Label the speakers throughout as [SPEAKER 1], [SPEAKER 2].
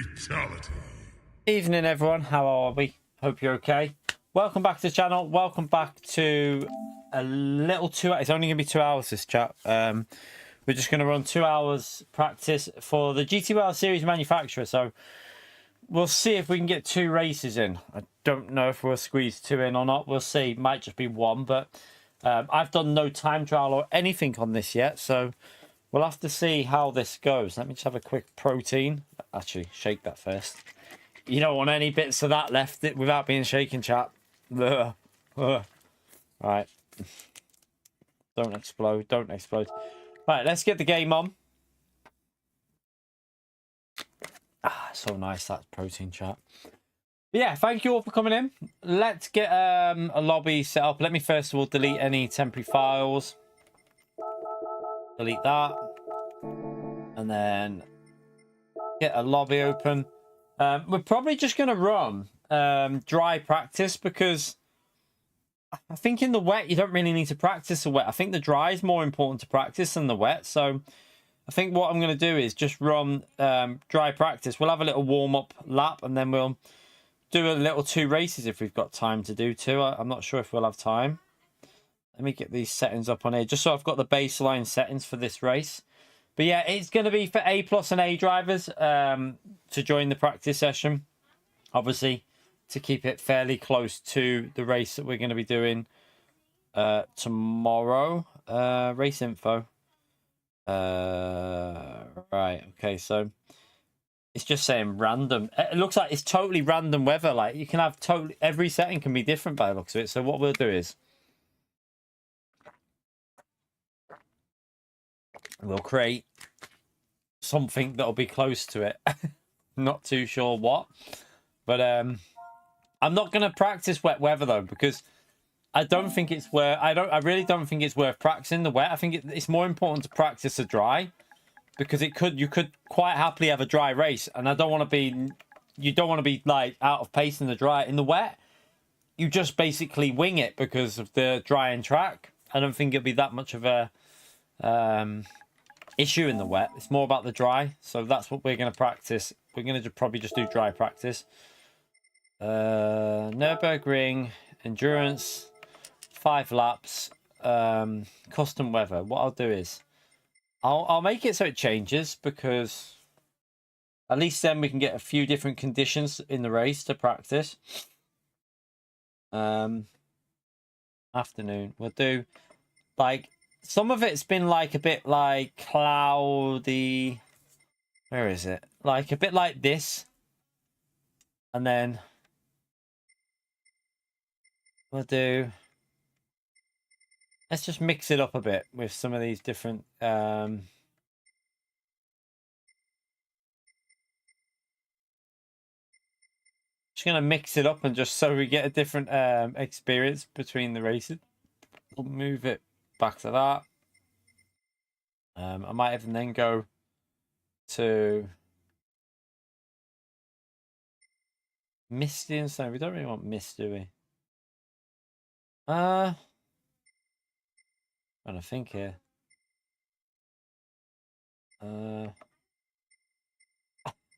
[SPEAKER 1] Fatality.
[SPEAKER 2] Evening everyone, how are we? Hope you're okay. Welcome back to the channel. Welcome back to a little it's only gonna be 2 hours this chat. We're just gonna run 2 hours practice for the GTWS series manufacturer. So we'll see if we can get 2 races in. I don't know if we'll squeeze 2 in or not. We'll see. Might just be 1, but I've done no time trial or anything on this yet, so we'll have to see how this goes. Let me just have a quick protein. Actually, shake that first. You don't want any bits of that left without being shaken, chap. Ugh. Ugh. Right. Don't explode. Don't explode. Right, let's get the game on. Ah, so nice, that protein, chat. But yeah, thank you all for coming in. Let's get a lobby set up. Let me first of all delete any temporary files. Delete that. And then get a lobby open. We're probably just going to run dry practice because I think in the wet you don't really need to practice the wet. I think the dry is more important to practice than the wet. So I think what I'm going to do is just run dry practice. We'll have a little warm-up lap and then we'll do a little 2 races if we've got time to do 2. I'm not sure if we'll have time. Let me get these settings up on here just so I've got the baseline settings for this race. But yeah, it's going to be for A+ and A drivers to join the practice session. Obviously, to keep it fairly close to the race that we're going to be doing tomorrow. Race info. Right, okay, so it's just saying random. It looks like it's totally random weather. Like you can have totally every setting can be different by the looks of it. So what we'll do is we'll create something that'll be close to it. Not too sure what, but I'm not going to practice wet weather though because I don't think it's worth. I really don't think it's worth practicing the wet. I think it's more important to practice the dry because you could quite happily have a dry race, and I don't want to be. You don't want to be like out of pace in the dry. In the wet, you just basically wing it because of the drying track. I don't think it'll be that much of a issue in the wet. It's more about the dry, so that's what we're going to practice. We're going to probably just do dry practice. Nürburgring endurance, 5 laps, custom weather. What I'll do is I'll make it so it changes because at least then we can get a few different conditions in the race to practice. Afternoon, we'll do like some of it's been like a bit like cloudy. Where is it? Like a bit like this. And then we'll do. Let's just mix it up a bit with some of these different. Just gonna mix it up and just so we get a different experience between the races. We'll move it back to that. I might even then go to misty and snow. We don't really want mist, do we? Trying to think here.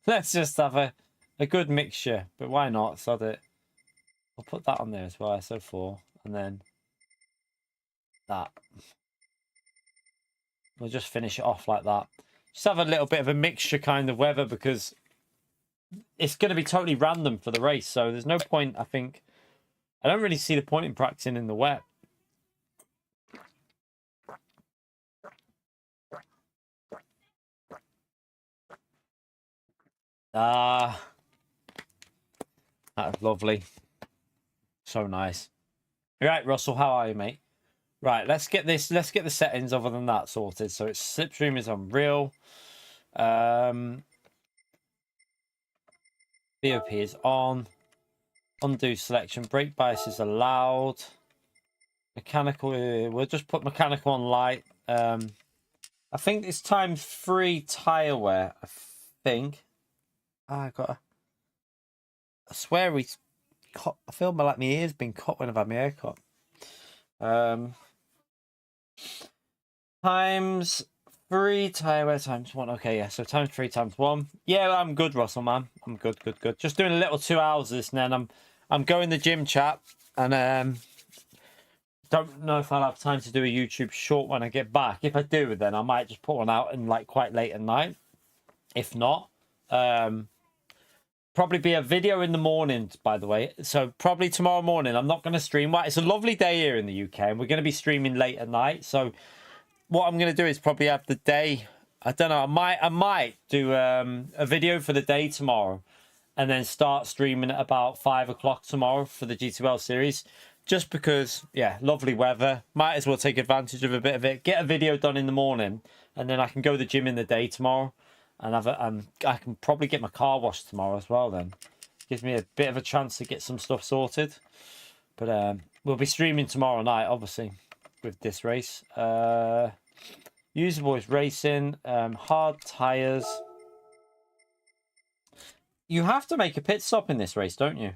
[SPEAKER 2] Let's just have a good mixture, but why not? Sod it. I'll put that on there as well, so 4, and then that. We'll just finish it off like that. Just have a little bit of a mixture kind of weather because it's going to be totally random for the race. So there's no point, I think. I don't really see the point in practicing in the wet. That's lovely. So nice. All right, Russell, how are you, mate? Right, let's get the settings other than that sorted. So it's slipstream is on real. BOP is on. Undo selection. Brake bias is allowed. Mechanical, we'll just put mechanical on light. I think it's ×3 tire wear. I think. I swear he's cut. I feel like my ear's been cut when I've had my hair cut. 3 tire wear times 1. Okay, yeah, so times 3 times 1. Yeah, I'm good, Russell, man. I'm good. Just doing a little 2 hours this, and then I'm going to the gym, chat, and don't know if I'll have time to do a YouTube short when I get back. If I do, then I might just put one out in like quite late at night. If not, probably be a video in the morning, by the way. So probably tomorrow morning. I'm not going to stream. It's a lovely day here in the UK, and we're going to be streaming late at night. So what I'm going to do is probably have the day. I don't know. I might do a video for the day tomorrow, and then start streaming at about 5 o'clock tomorrow for the G2L series. Just because, yeah, lovely weather. Might as well take advantage of a bit of it. Get a video done in the morning, and then I can go to the gym in the day tomorrow, and I can probably get my car washed tomorrow as well. Then gives me a bit of a chance to get some stuff sorted. But we'll be streaming tomorrow night, obviously, with this race. User voice racing, hard tires. You have to make a pit stop in this race, don't you?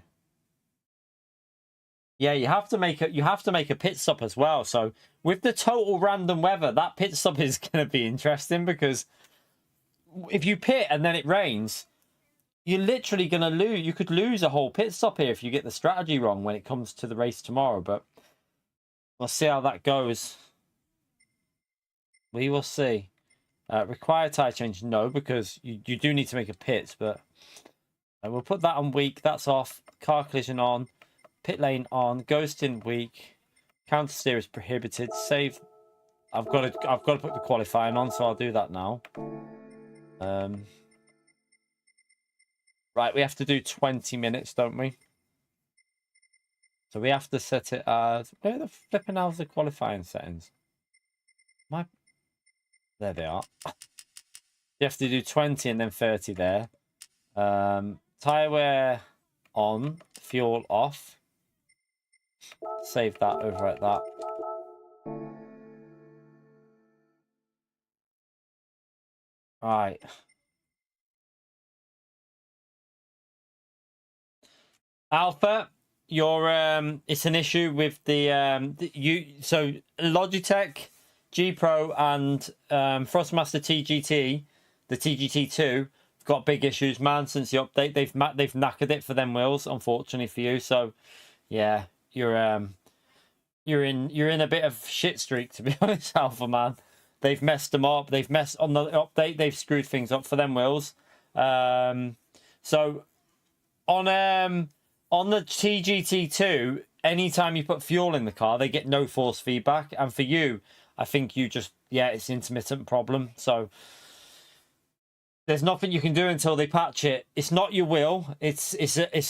[SPEAKER 2] Yeah, you have to make a pit stop as well. So with the total random weather, that pit stop is going to be interesting, because if you pit and then it rains, you're literally going to lose. You could lose a whole pit stop here if you get the strategy wrong when it comes to the race tomorrow. But we'll see how that goes. We will see. Required tyre change? No, because you do need to make a pit. But we'll put that on weak. That's off. Car collision on. Pit lane on. Ghosting weak. Counter steer is prohibited. Save. I've got to put the qualifying on, so I'll do that now. Right, we have to do 20 minutes, don't we? So we have to set it as, where the flipping hell's the qualifying settings? There they are. You have to do 20 and then 30 there. Tire wear on, fuel off. Save that over at that. Right. Alpha, it's an issue with so Logitech G Pro and Frostmaster TGT, the TGT2, got big issues, man. Since the update, they've knackered it for them wheels, unfortunately for you. So yeah, you're in a bit of shit streak, to be honest, Alpha, man. They've messed them up. They've messed on the update. They've screwed things up for them wheels. So on the TGT2, anytime you put fuel in the car, they get no force feedback. And for you, I think you just, yeah, it's intermittent problem. So there's nothing you can do until they patch it. It's not your wheel. It's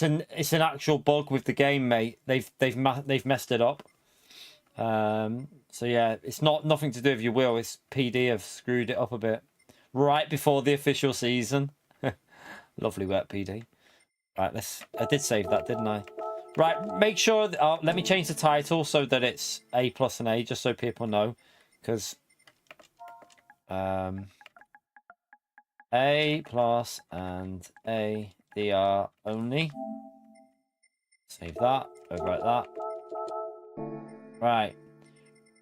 [SPEAKER 2] an actual bug with the game, mate. They've messed it up. So yeah, it's nothing to do with your wheel. It's PD have screwed it up a bit right before the official season. Lovely work, PD. Right, I did save that, didn't I? Right, make sure let me change the title so that it's A plus and A, just so people know, because A plus and A DR only. Save that, overwrite that. Right.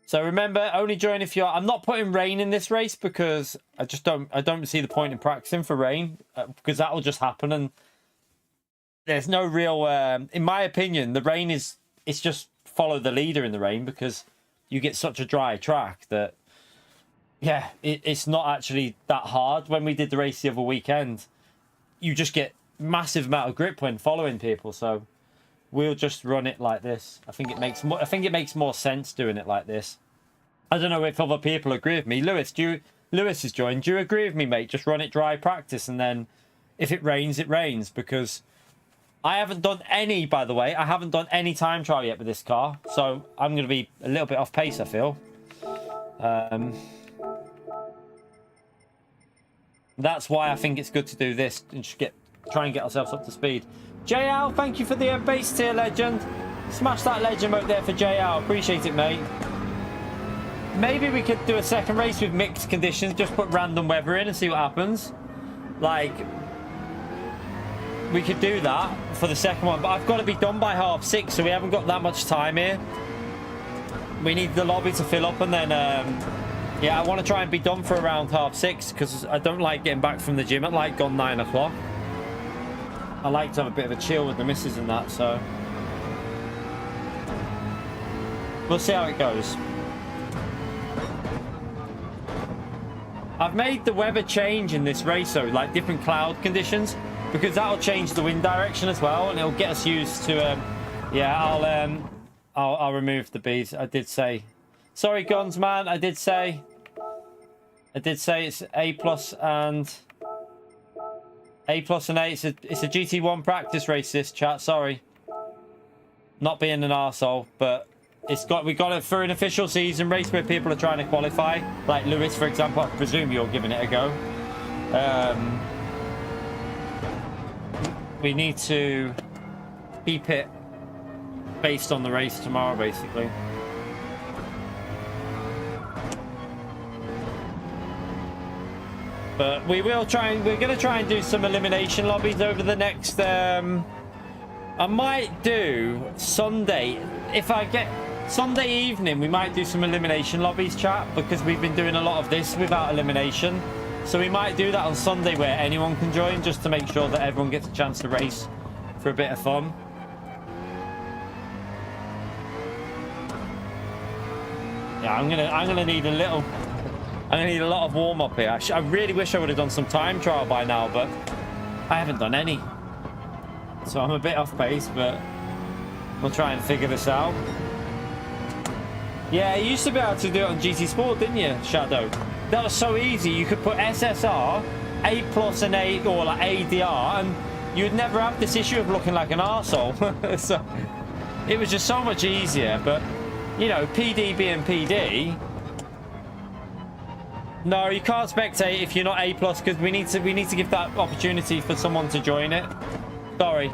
[SPEAKER 2] So remember, only join if you're. I'm not putting rain in this race because I don't see the point in practicing for rain, because that will just happen, and there's no real. In my opinion, the rain it's just follow the leader in the rain, because you get such a dry track that, yeah, it's not actually that hard. When we did the race the other weekend, you just get massive amount of grip when following people. So we'll just run it like this. I think it makes more sense doing it like this. I don't know if other people agree with me. Lewis has joined. Do you agree with me, mate? Just run it dry practice, and then if it rains, it rains. Because I haven't done any, by the way, I haven't done any time trial yet with this car. So I'm going to be a little bit off pace, I feel. That's why I think it's good to do this and just try and get ourselves up to speed. JL, thank you for the base tier, legend. Smash that legend out there for JL. Appreciate it, mate. Maybe we could do a second race with mixed conditions. Just put random weather in and see what happens. Like, we could do that for the second one. But I've got to be done by 6:30, so we haven't got that much time here. We need the lobby to fill up, and then, Yeah, I want to try and be done for around 6:30 because I don't like getting back from the gym at like gone 9 o'clock. I like to have a bit of a chill with the missus and that, so we'll see how it goes. I've made the weather change in this race, though, like different cloud conditions, because that'll change the wind direction as well, and it'll get us used to. Yeah, I'll remove the bees. I did say, sorry, Guns man. I did say it's A+ and A+. It's a GT1 practice race. This chat. Sorry, not being an arsehole, but we got it for an official season race where people are trying to qualify. Like Lewis, for example. I presume you're giving it a go. We need to keep it based on the race tomorrow, basically. But we will try and we're going to try and do some elimination lobbies over the next. I might do Sunday if I get Sunday evening. We might do some elimination lobbies, chat, because we've been doing a lot of this without elimination. So we might do that on Sunday where anyone can join, just to make sure that everyone gets a chance to race for a bit of fun. Yeah, I'm gonna need a little. I'm gonna need a lot of warm up here. I really wish I would have done some time trial by now, but I haven't done any. So I'm a bit off pace, but we'll try and figure this out. Yeah, you used to be able to do it on GT Sport, didn't you, Shadow? That was so easy. You could put SSR, A+ and A, or like ADR, and you'd never have this issue of looking like an arsehole. So it was just so much easier. But you know, PD being PD. No, you can't spectate if you're not A+, because we need to give that opportunity for someone to join it. Sorry.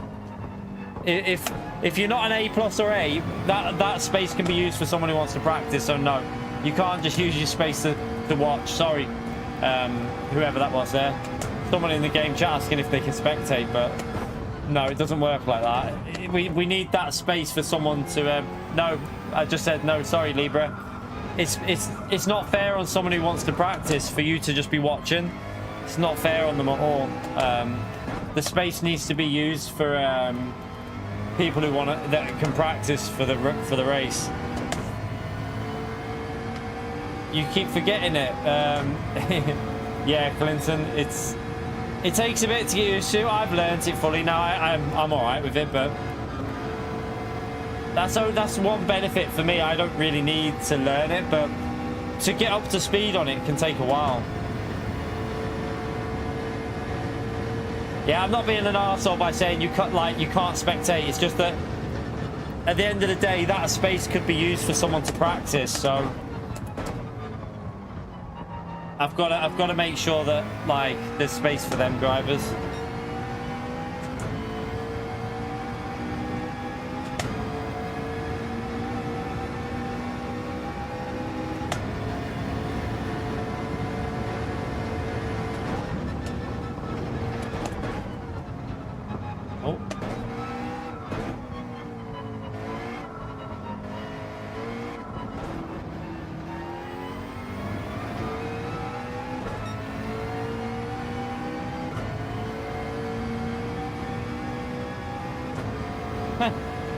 [SPEAKER 2] If you're not an A+ or A, that space can be used for someone who wants to practice. So no, you can't just use your space to watch. Sorry, whoever that was there. Someone in the game chat asking if they can spectate, but no, it doesn't work like that. We need that space for someone to. No, I just said no. Sorry, Libra. It's not fair on someone who wants to practice for you to just be watching. It's not fair on them at all. The space needs to be used for people who that can practice for the race. You keep forgetting it. Yeah, Clinton. It takes a bit to get used to. I've learned it fully now. I'm all right with it, but that's one benefit for me. I don't really need to learn it, but to get up to speed on it can take a while. Yeah, I'm not being an arsehole by saying you can't spectate. It's just that at the end of the day, that space could be used for someone to practice. So I've got to make sure that like there's space for them drivers.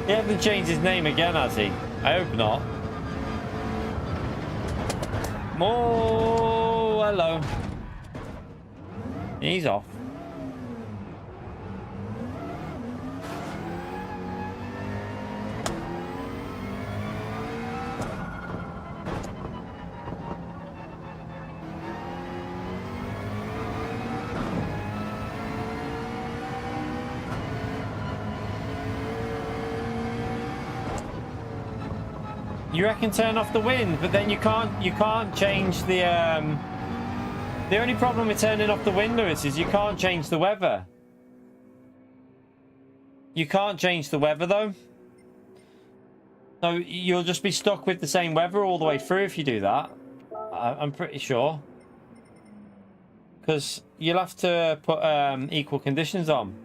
[SPEAKER 2] He hasn't changed his name again, has he? I hope not. Oh, hello. He's off. You reckon turn off the wind, but then you can't change the only problem with turning off the wind, Lewis, is you can't change the weather. You can't change the weather though. So you'll just be stuck with the same weather all the way through if you do that. I'm pretty sure. Because you'll have to put equal conditions on.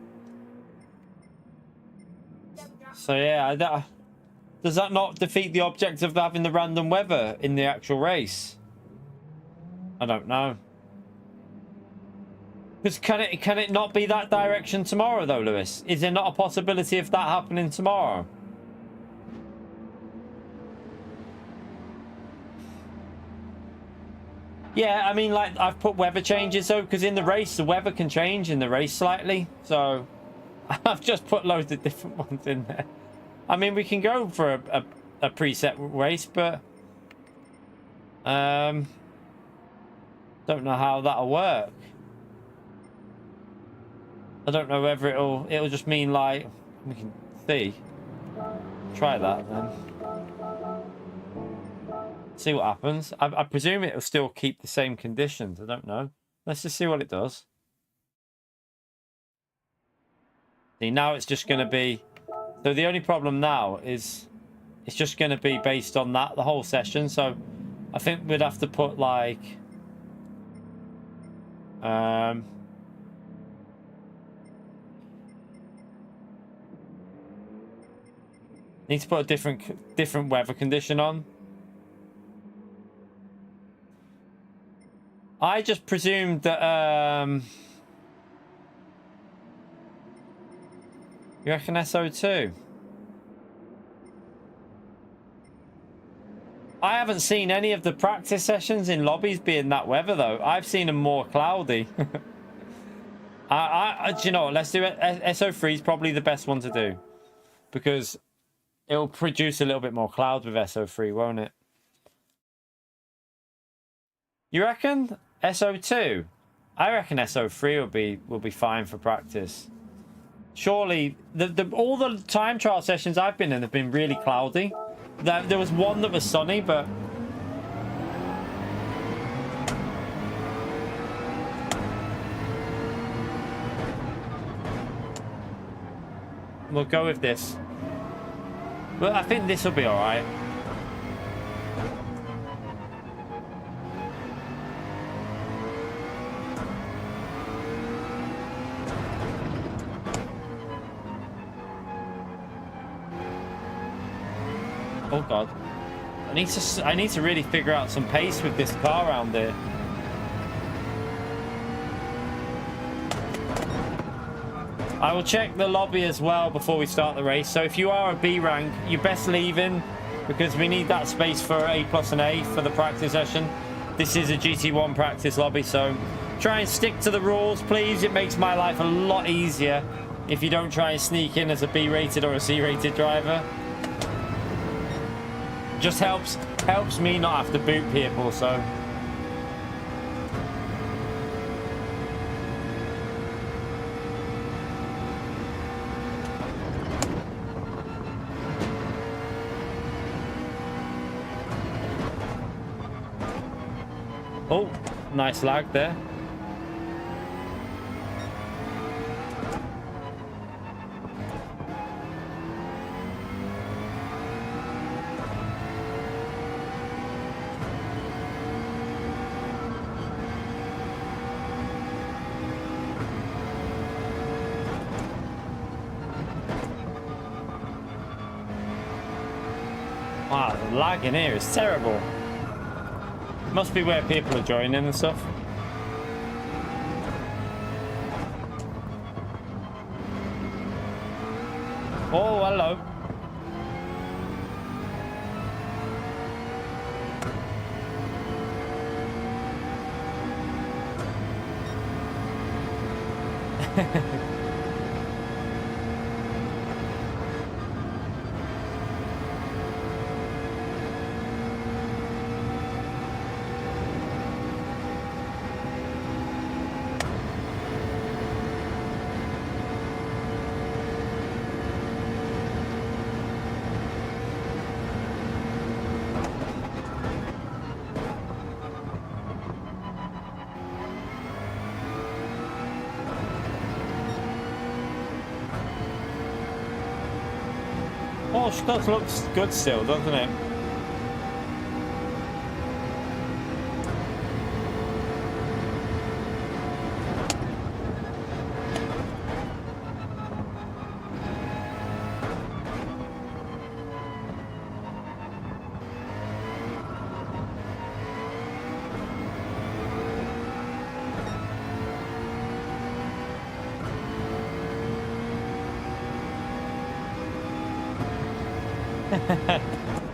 [SPEAKER 2] So yeah, does that not defeat the object of having the random weather in the actual race? I don't know. Because can it not be that direction tomorrow though, Lewis? Is there not a possibility of that happening tomorrow? Yeah, I mean, like, I've put weather changes though, because in the race the weather can change in the race slightly. So I've just put loads of different ones in there. I mean, we can go for a preset race, but don't know how that'll work. I don't know whether it'll just mean like we can see. Try that then. See what happens. I presume it'll still keep the same conditions. I don't know. Let's just see what it does. See, now it's just going to be... So the only problem now is it's just going to be based on that the whole session. So I think we'd have to put like... Need to put a different weather condition on. I just presumed that you reckon SO2? I haven't seen any of the practice sessions in lobbies being that weather though. I've seen them more cloudy. Do you know what? Let's do it. SO3 is probably the best one to do because it'll produce a little bit more cloud with SO3, won't it? You reckon? SO2? I reckon SO3 will be fine for practice. Surely, all the time trial sessions I've been in have been really cloudy. There was one that was sunny, but... We'll go with this. But I think this will be alright. Oh god. I need to really figure out some pace with this car around here. I will check the lobby as well before we start the race. So if you are a B rank, you're best leaving because we need that space for A plus and A for the practice session. This is a GT1 practice lobby, so try and stick to the rules, please. It makes my life a lot easier if you don't try and sneak in as a B rated or a C rated driver. Just helps me not have to boot people, so. Oh, nice lag there. Wow, the lag in here is terrible. Must be where people are joining and stuff. Oh, hello. Oh, stuff looks good still, doesn't it?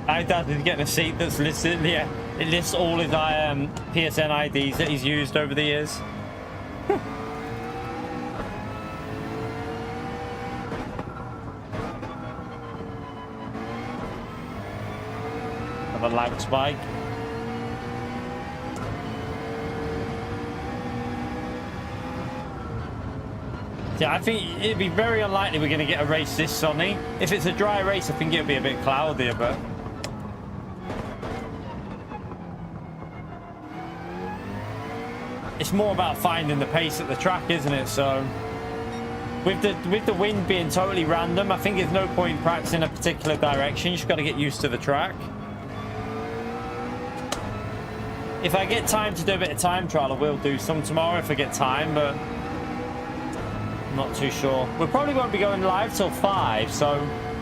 [SPEAKER 2] I doubt he's getting a seat that's listed. Yeah, it lists all his PSN IDs that he's used over the years. Have a lag spike. Yeah, I think it'd be very unlikely we're going to get a race this sunny. If it's a dry race, I think it'll be a bit cloudier, but... it's more about finding the pace at the track, isn't it? So, with the wind being totally random, I think there's no point practicing a particular direction. You just got to get used to the track. If I get time to do a bit of time trial, I will do some tomorrow if I get time, but... not too sure. We probably won't be going live till 5, so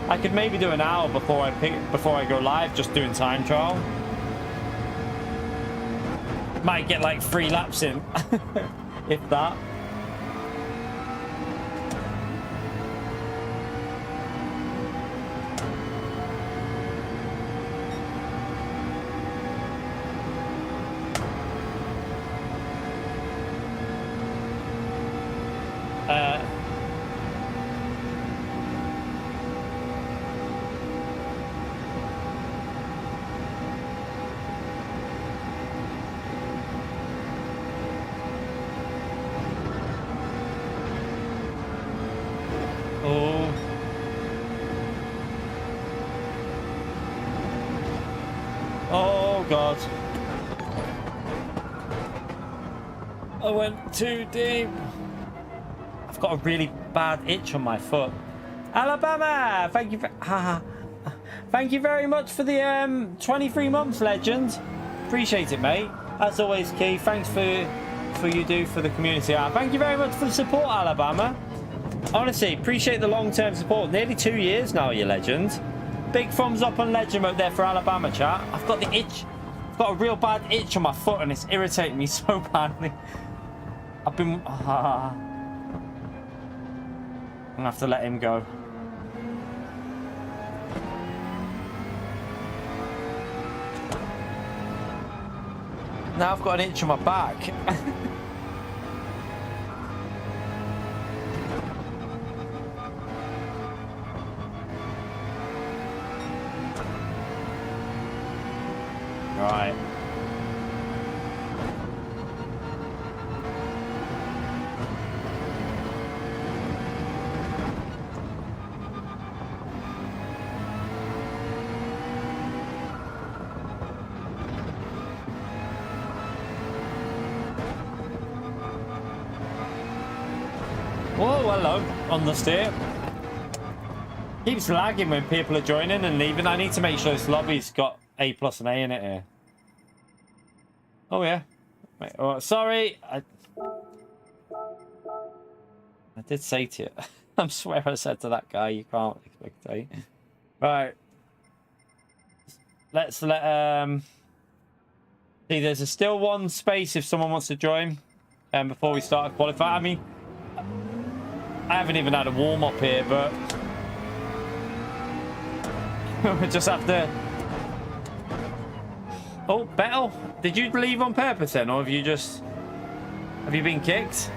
[SPEAKER 2] I could maybe do an hour before I go live, just doing time trial. Might get like 3 laps in, if that. Oh God. I went too deep. I've got a really bad itch on my foot. Alabama, thank you thank you very much for the 23 months, legend. Appreciate it, mate. As always, Keith, thanks for you do for the community. Thank you very much for the support, Alabama. Honestly, appreciate the long-term support. Nearly 2 years now, you legend. Big thumbs up on legend mode there for Alabama, chat. I've got the itch. I've got a real bad itch on my foot and it's irritating me so badly. I've been... I'm gonna have to let him go. Now I've got an itch on my back. Right. Whoa, hello, on the steer. Keeps lagging when people are joining and leaving. I need to make sure this lobby's got A plus and A in it here. Oh yeah. Wait, oh, sorry. I did say to you. I swear I said to that guy, you can't expect A. Right. Let's let see, there's still one space if someone wants to join before we start qualifying. I mean, I haven't even had a warm-up here, but we just have to... Oh, Bettel, did you leave on purpose then, or have you just... have you been kicked?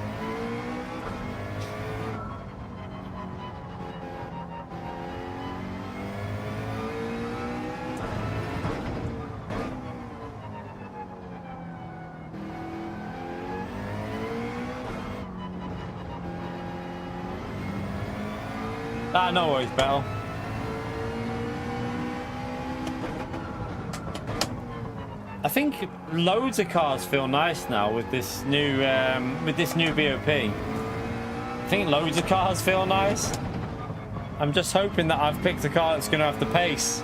[SPEAKER 2] Ah, no worries, Bettel. I think loads of cars feel nice now with this new BOP. I think loads of cars feel nice. I'm just hoping that I've picked a car that's going to have the pace.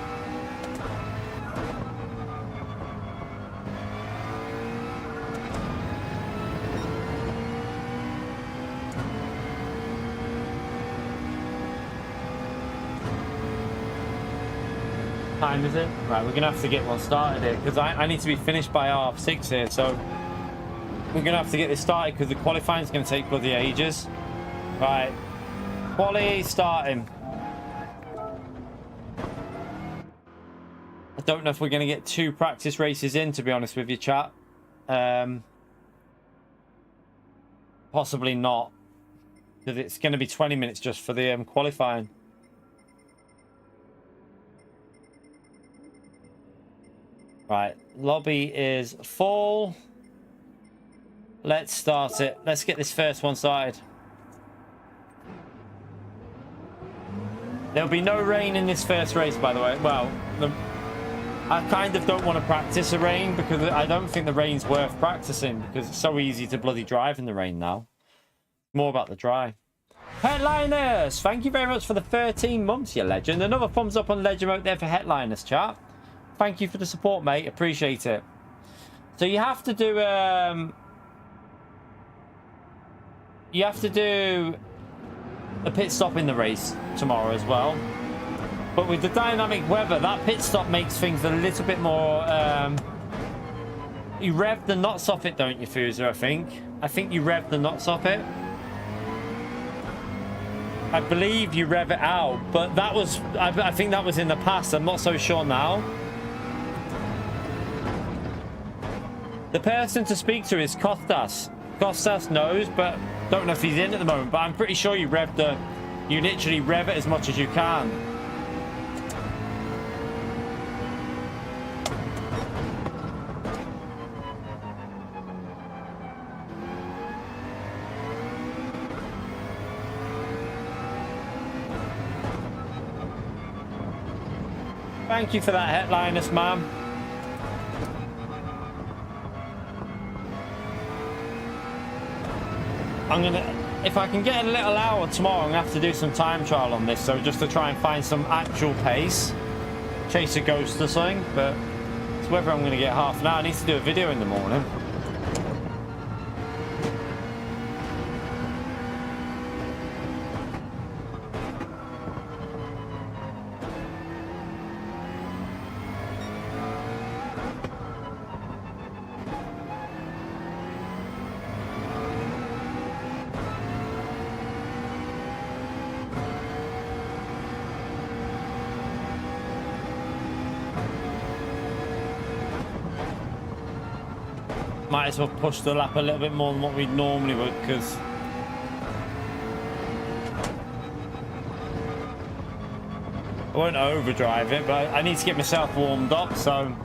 [SPEAKER 2] Time is it? Right, we're gonna have to get one started here because I need to be finished by half 6 here, so we're gonna have to get this started because the qualifying is gonna take bloody ages. Right, quali starting. I don't know if we're going to get 2 practice races in, to be honest with you, chat. Possibly not. Because it's going to be 20 minutes just for the qualifying. Right, lobby is full. Let's start it. Let's get this first one started. There'll be no rain in this first race, by the way. Well, I kind of don't want to practice the rain because I don't think the rain's worth practicing because it's so easy to bloody drive in the rain now. More about the dry. Headliners! Thank you very much for the 13 months, you legend. Another thumbs up on Legend Mode there for Headliners, chat. Thank you for the support, mate. Appreciate it. So you have to do a pit stop in the race tomorrow as well. But with the dynamic weather, that pit stop makes things a little bit more... you rev the knots off it, don't you, Fuser, I think? I think you rev the knots off it. I believe you rev it out, but that was... I think that was in the past. I'm not so sure now. The person to speak to is Kostas. Kostas knows, but don't know if he's in at the moment. But I'm pretty sure you rev the... You literally rev it as much as you can. Thank you for that, Headliners, man. I'm gonna, if I can get a little hour tomorrow, I'm gonna have to do some time trial on this, so just to try and find some actual pace, chase a ghost or something. But it's whether I'm gonna get half an hour. I need to do a video in the morning. Might as well push the lap a little bit more than what we normally would, because I won't overdrive it, but I need to get myself warmed up, so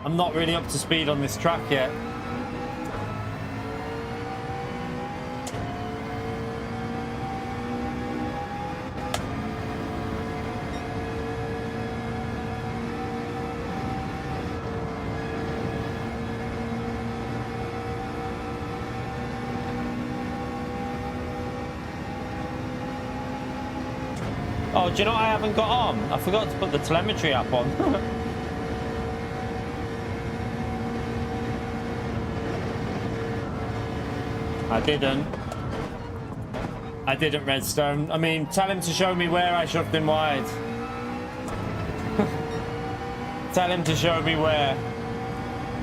[SPEAKER 2] I'm not really up to speed on this track yet. Oh, do you know what I haven't got on? I forgot to put the telemetry app on. I didn't, Redstone. I mean, tell him to show me where I shoved him wide. Tell him to show me where.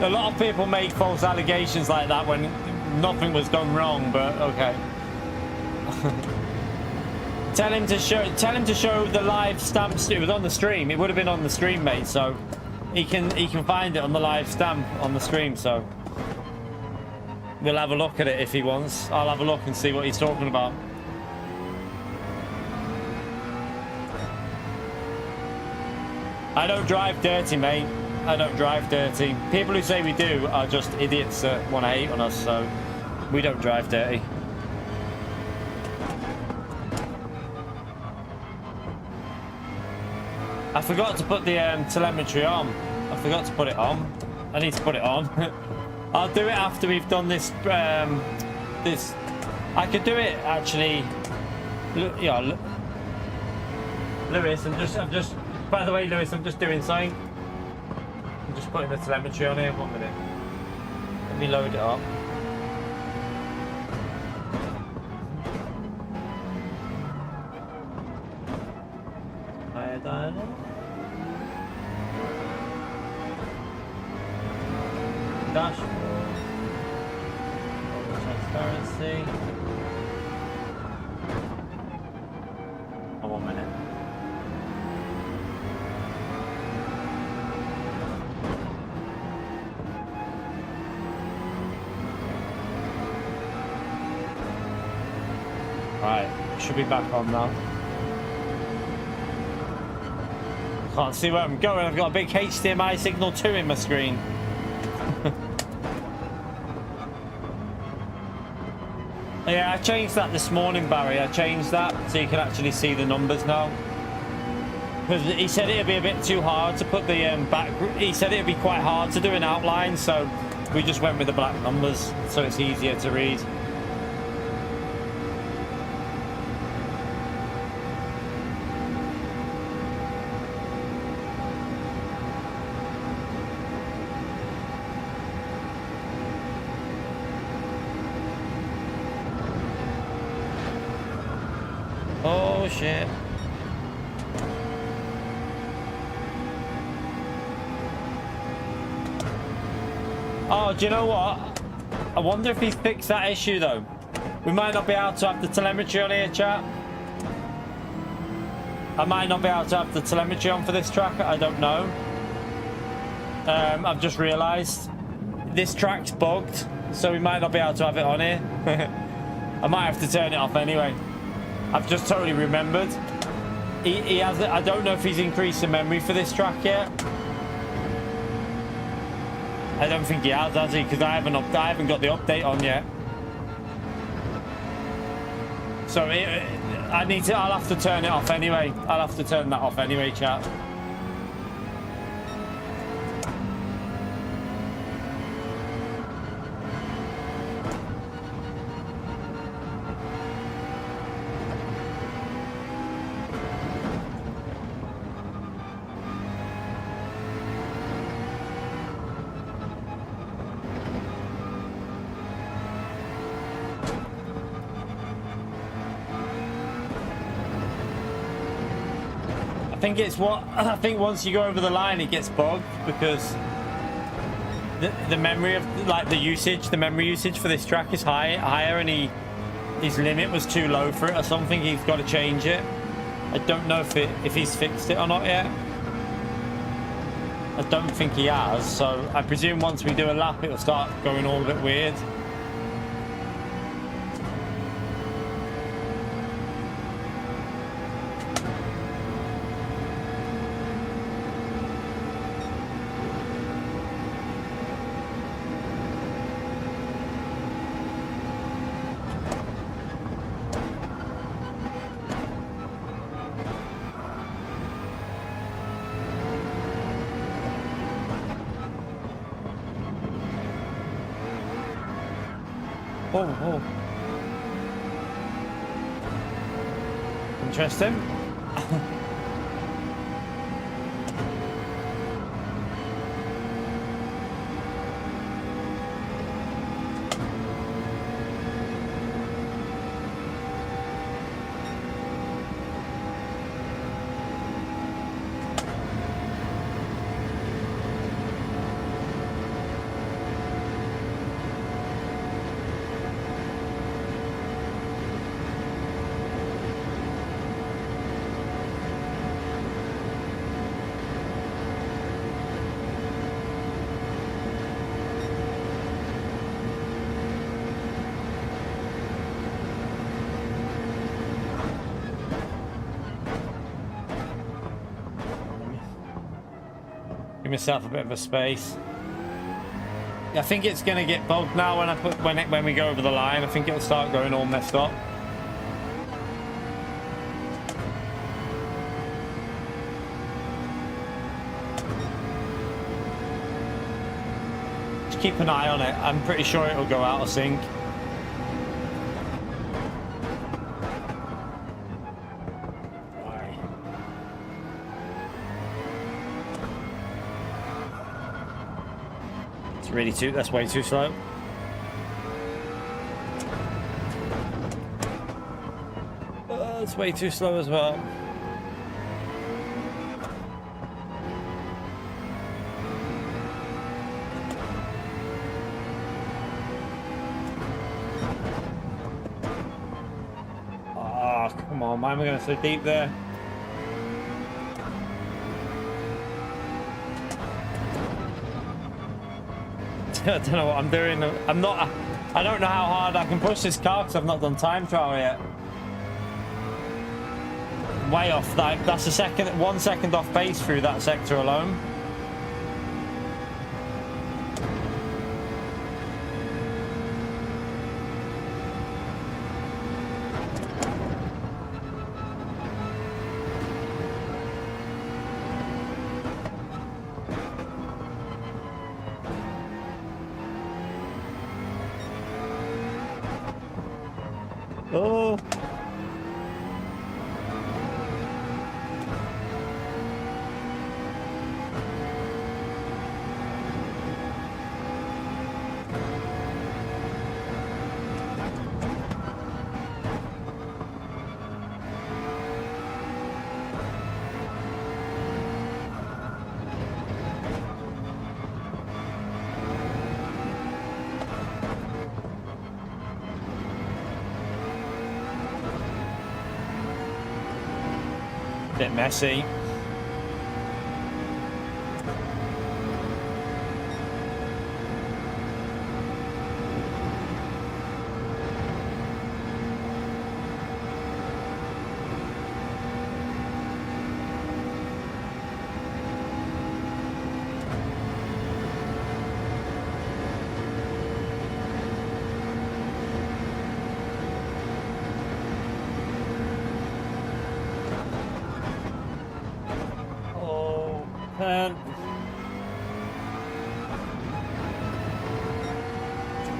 [SPEAKER 2] A lot of people make false allegations like that when nothing was done wrong, but okay. Tell him to show the live stamp. It was on the stream. It would have been on the stream, mate. So he can find it on the live stamp on the stream. So we'll have a look at it if he wants. I'll have a look and see what he's talking about. I don't drive dirty, mate. I don't drive dirty. People who say we do are just idiots that want to hate on us. So we don't drive dirty. I forgot to put the telemetry on. I forgot to put it on. I need to put it on. I'll do it after we've done this. This, I could do it actually. Yeah, Lewis. I'm just. By the way, Lewis, I'm just doing something. I'm just putting the telemetry on here. 1 minute. Let me load it up. Dashboard. Transparency. Oh, 1 minute. Right, should be back on now. Can't see where I'm going. I've got a big HDMI signal 2 in my screen. Yeah, I changed that this morning, Barry. I changed that so you can actually see the numbers now. Because he said it'd be a bit too hard to put the back. He said it'd be quite hard to do an outline, so we just went with the black numbers so it's easier to read. Oh shit. Oh, do you know what? I wonder if he fixed that issue though. We might not be able to have the telemetry on here, chat. I might not be able to have the telemetry on for this track. I don't know. I've just realised this track's bugged, so we might not be able to have it on here. I might have to turn it off anyway. I've just totally remembered. He has. I don't know if he's increased the memory for this track yet. I don't think he has he? Because I haven't got the update on yet. So I'll have to turn it off anyway. I'll have to turn that off anyway, chat. I think once you go over the line it gets bugged because the memory of like the memory usage for this track is higher and his limit was too low for it or something. He's got to change it. I don't know if he's fixed it or not yet. I don't think he has, so I presume once we do a lap it'll start going all a bit weird. Oh. Interesting. Give myself a bit of a space. I think it's going to get bugged now when we go over the line. I think it'll start going all messed up. Just keep an eye on it. I'm pretty sure it'll go out of sync. That's way too slow. It's way too slow as well. Oh, come on, why am I going so deep there? I don't know what I'm doing. I don't know how hard I can push this car because I've not done time trial yet. way off. That's a second, 1 second off base through that sector alone. Oh. Bit messy.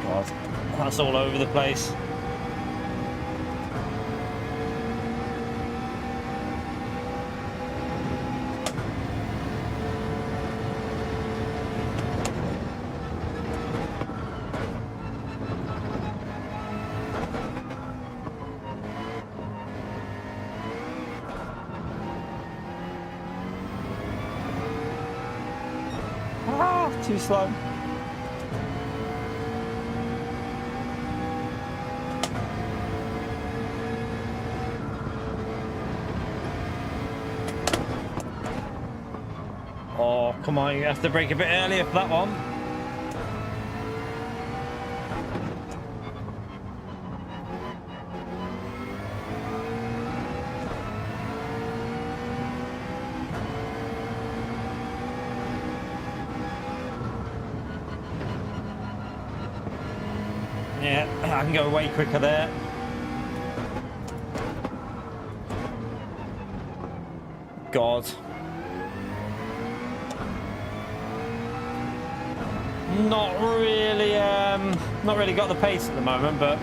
[SPEAKER 2] God, that's all over the place. Too slow. Oh, come on, you have to brake a bit earlier for that one. Yeah, I can go way quicker there. God. Not really got the pace at the moment, but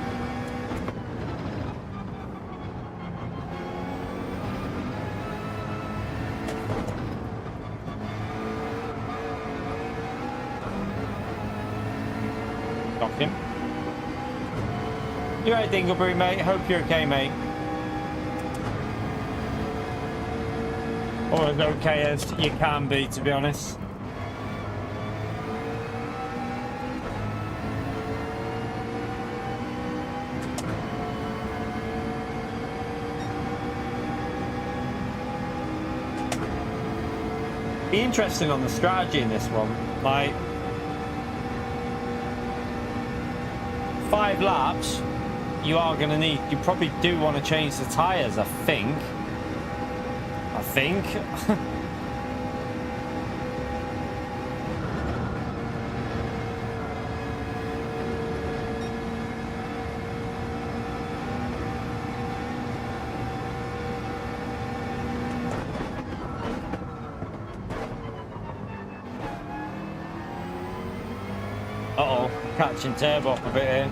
[SPEAKER 2] knock him. You right, Dingleberry, mate? Hope you're okay, mate. Or as okay as you can be, to be honest. Be interesting on the strategy in this one. Like 5 laps, you are going to need. You probably do want to change the tires. I think. Uh-oh, catching turbo up a bit here.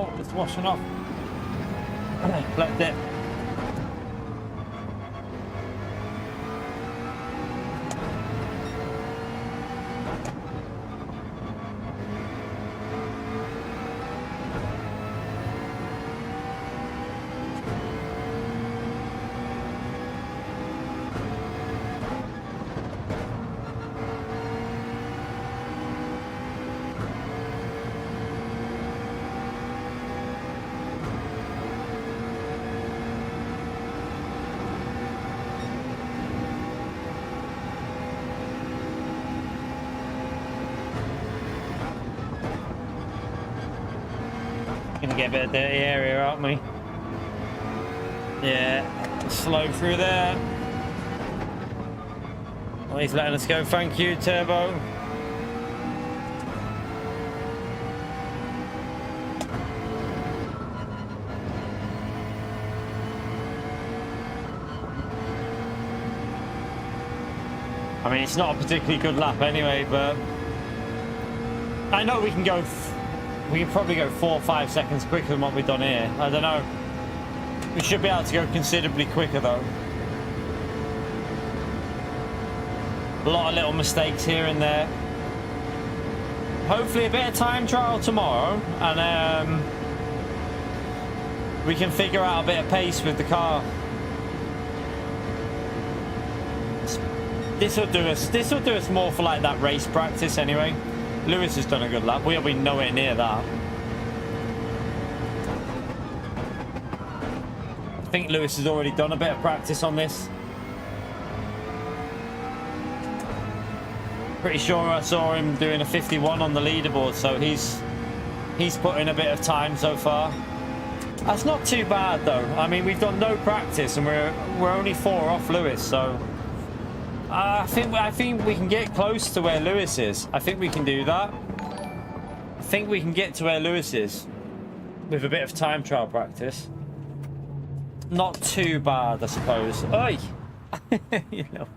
[SPEAKER 2] Oh, it's washing off. Left it. Gonna get a bit of dirty area, aren't we? Yeah, slow through there. Oh, he's letting us go. Thank you, Turbo. I mean, it's not a particularly good lap anyway, but I know we can go. We can probably go 4 or 5 seconds quicker than what we've done here. I don't know. We should be able to go considerably quicker though. A lot of little mistakes here and there. Hopefully a bit of time trial tomorrow, and we can figure out a bit of pace with the car. This will do us more for like that race practice anyway. Lewis has done a good lap. We'll be nowhere near that. I think Lewis has already done a bit of practice on this. Pretty sure I saw him doing a 51 on the leaderboard, so he's put in a bit of time so far. That's not too bad though. I mean, we've done no practice and we're only 4 off Lewis, so I think we can get close to where Lewis is. I think we can do that. I think we can get to where Lewis is with a bit of time trial practice. Not too bad, I suppose. Oi! You know,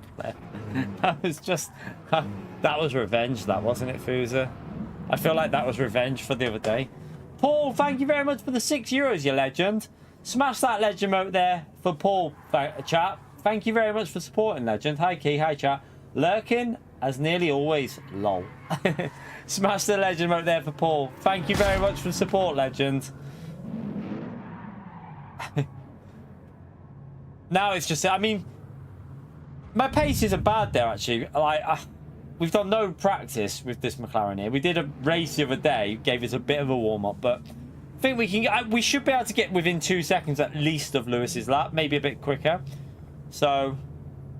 [SPEAKER 2] that was just that was revenge, that wasn't it, Fuza? I feel like that was revenge for the other day. Paul, thank you very much for the €6, you legend. Smash that legend out there for Paul, chat. Thank you very much for supporting, legend. Hi Key, hi chat. Lurking as nearly always, lol. Smash the legend out there for Paul. Thank you very much for support, legend. Now it's just, I mean, my pace isn't bad there actually. Like, we've done no practice with this McLaren here. We did a race the other day, gave us a bit of a warm up, but I think we should be able to get within 2 seconds at least of Lewis's lap, maybe a bit quicker. So,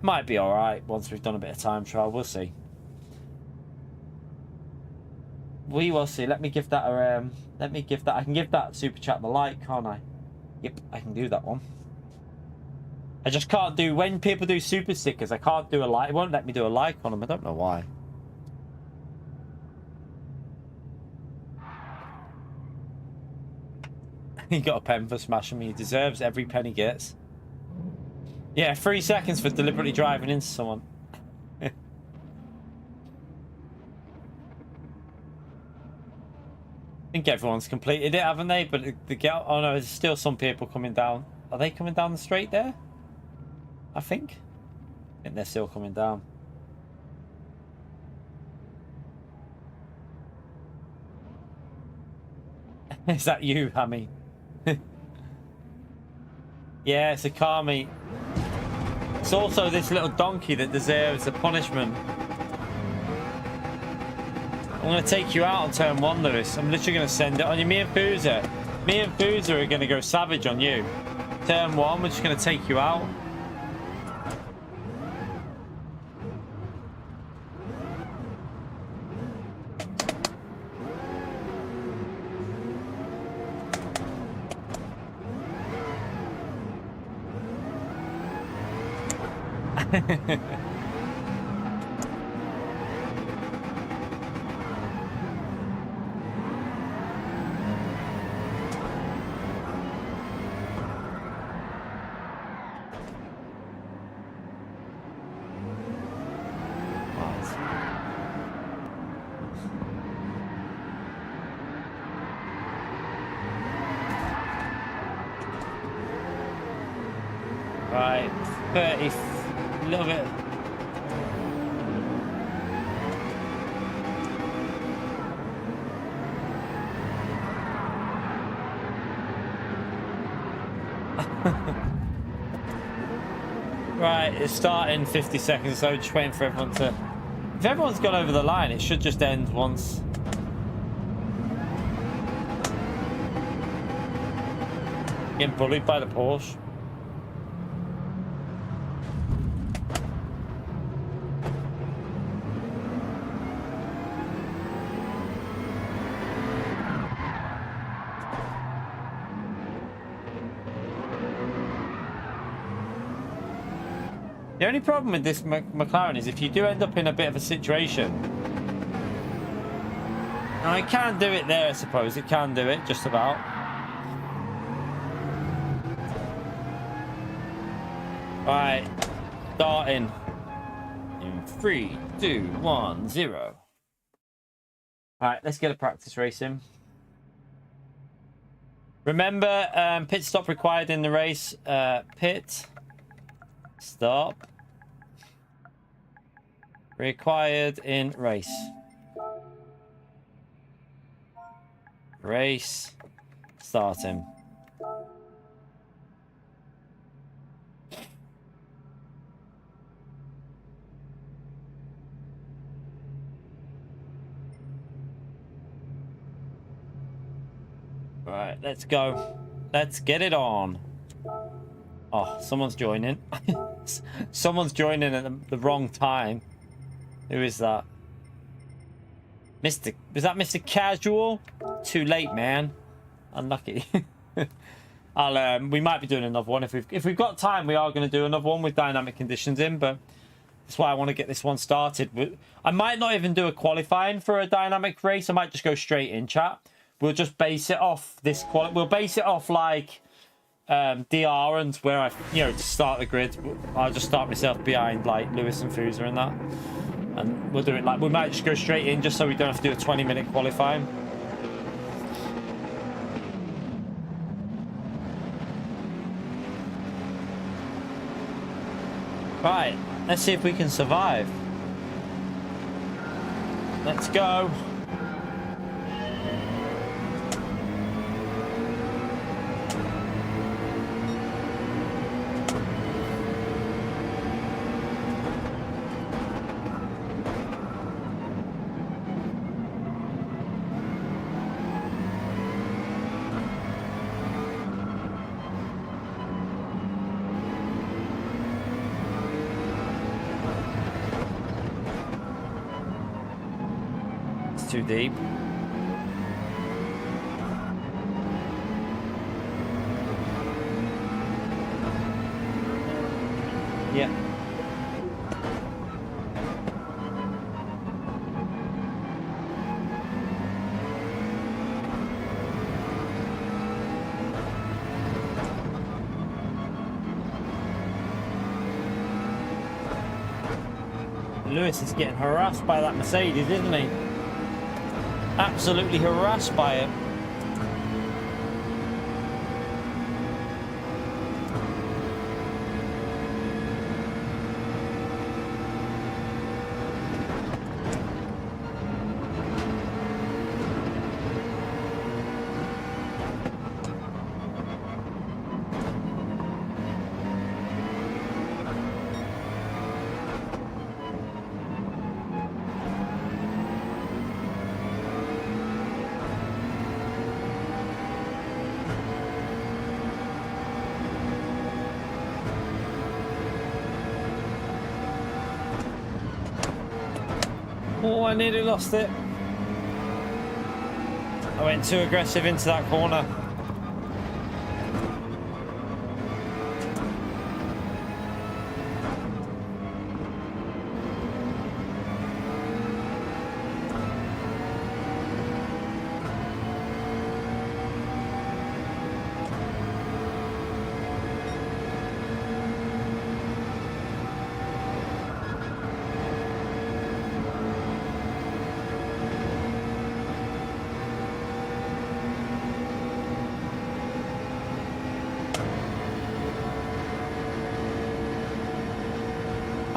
[SPEAKER 2] might be all right once we've done a bit of time trial. We'll see. We will see. Let me give that a I can give that super chat the like, can't I? Yep, I can do that one. I just can't do, when people do super stickers, I can't do a like. It won't let me do a like on them. I don't know why. He got a pen for smashing me. He deserves every penny he gets. Yeah, 3 seconds for deliberately driving into someone. I think everyone's completed it, haven't they? But oh no, there's still some people coming down. Are they coming down the straight there? I think they're still coming down. Is that you, Hammy? Yeah, it's a car meet. It's also this little donkey that deserves a punishment. I'm going to take you out on turn 1, Lewis. I'm literally going to send it on you. Me and Fuza are going to go savage on you. Turn 1, we're just going to take you out. 30, a little bit. Right, it's starting 50 seconds, so just waiting for everyone to... If everyone's gone over the line, it should just end once. Getting bullied by the Porsche. The only problem with this McLaren is if you do end up in a bit of a situation. Now, it can do it there, I suppose. It can do it, just about. Right, starting in 3, 2, 1, 0. Right, let's get a practice racing. Remember, pit stop required in the race. Pit stop required in race. Race starting. Right, let's go. Let's get it on. Oh, someone's joining. Someone's joining at the wrong time. Who is that? Is that Mr. Casual? Too late, man. Unlucky. We might be doing another one. If we've got time, we are going to do another one with dynamic conditions in, but that's why I want to get this one started. I might not even do a qualifying for a dynamic race. I might just go straight in, chat. We'll just base it off this we'll base it off like DR and where I, to start the grid. I'll just start myself behind like Lewis and Fuser and that. And we'll do it like, we might just go straight in just so we don't have to do a 20-minute qualifying. Right, let's see if we can survive. Let's go. Too deep. Yeah. Lewis is getting harassed by that Mercedes, isn't he? Absolutely harassed by it. Oh, I nearly lost it. I went too aggressive into that corner.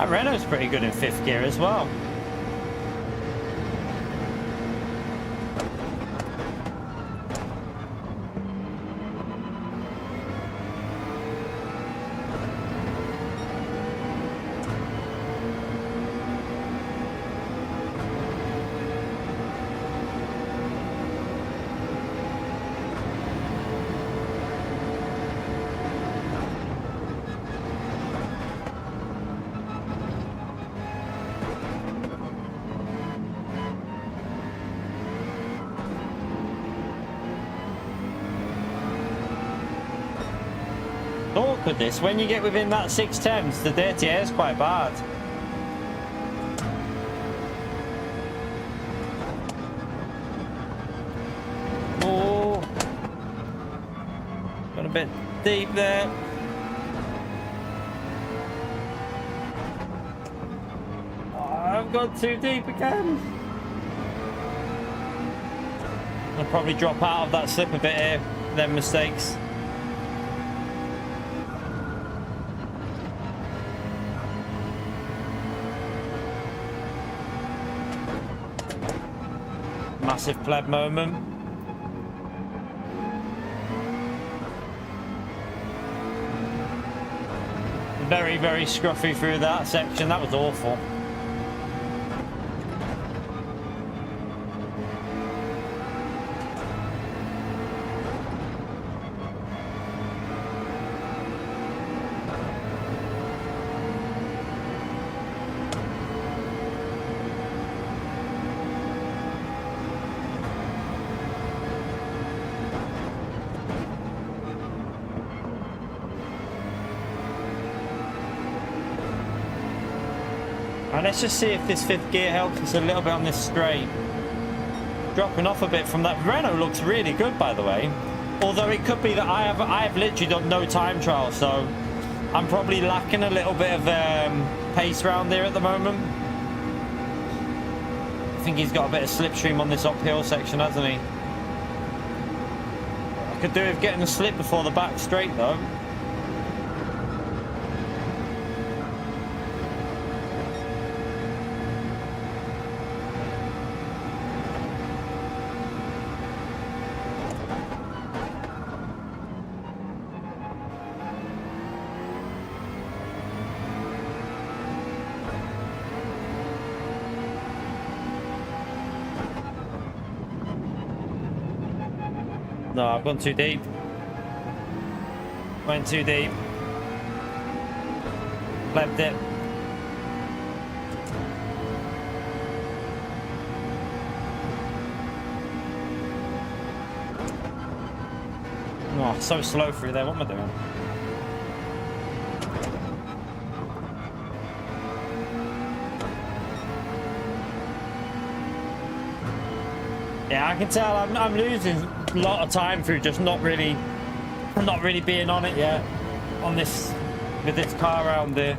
[SPEAKER 2] That Renault's pretty good in 5th gear as well. Awkward this, when you get within that 610s, the dirty air is quite bad. Oh, got a bit deep there. Oh, I've got too deep again. I'll probably drop out of that slip a bit here, them mistakes. Massive pleb moment. Very, very scruffy through that section. That was awful. And let's just see if this 5th gear helps us a little bit on this straight. Dropping off a bit from that. Renault looks really good, by the way. Although it could be that I have literally done no time trial, so I'm probably lacking a little bit of pace round there at the moment. I think he's got a bit of slipstream on this uphill section, hasn't he? I could do with getting a slip before the back straight, though. No, I've gone too deep. Went too deep. Left it. Oh, so slow through there. What am I doing? Yeah, I can tell I'm losing a lot of time through just not really being on it yet on this with this car around there.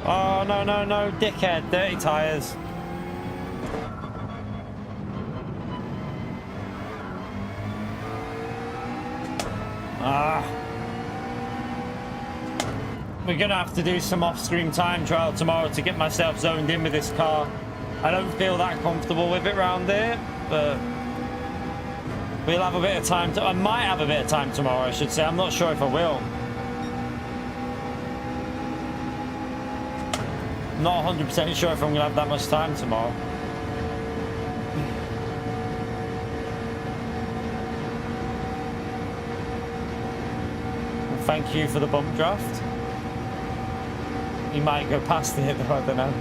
[SPEAKER 2] Oh, no, no, no, dickhead. Dirty tyres. We're going to have to do some off-stream time trial tomorrow to get myself zoned in with this car. I don't feel that comfortable with it round there, but we'll have a bit of time. I might have a bit of time tomorrow, I should say. I'm not sure if I will. Not 100% sure if I'm gonna have that much time tomorrow. And thank you for the bump draft. You might go past it though, I don't know.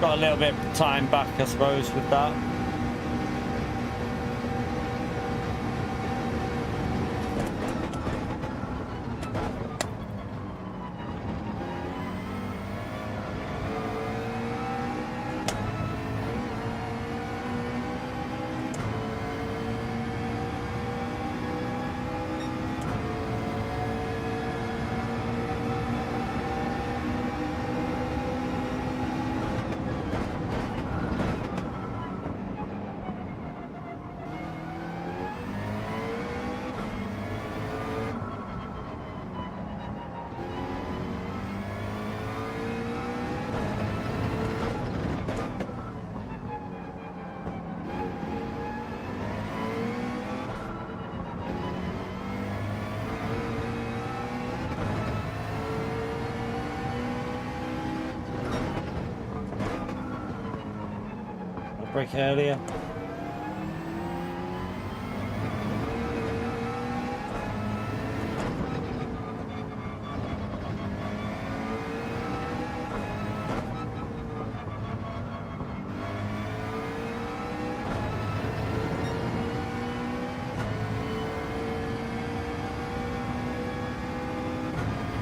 [SPEAKER 2] Got a little bit of time back, I suppose, with that. Break earlier.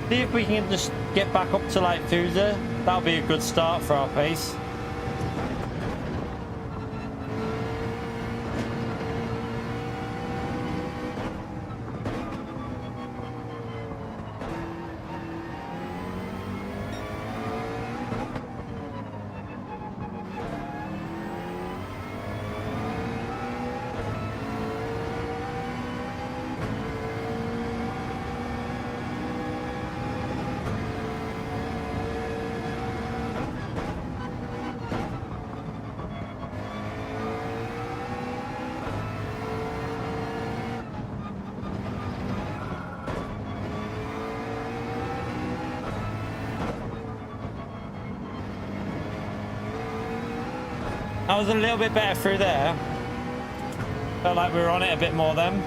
[SPEAKER 2] See if we can just get back up to like Thursday. That'll be a good start for our pace. I was a little bit better through there. Felt like we were on it a bit more then.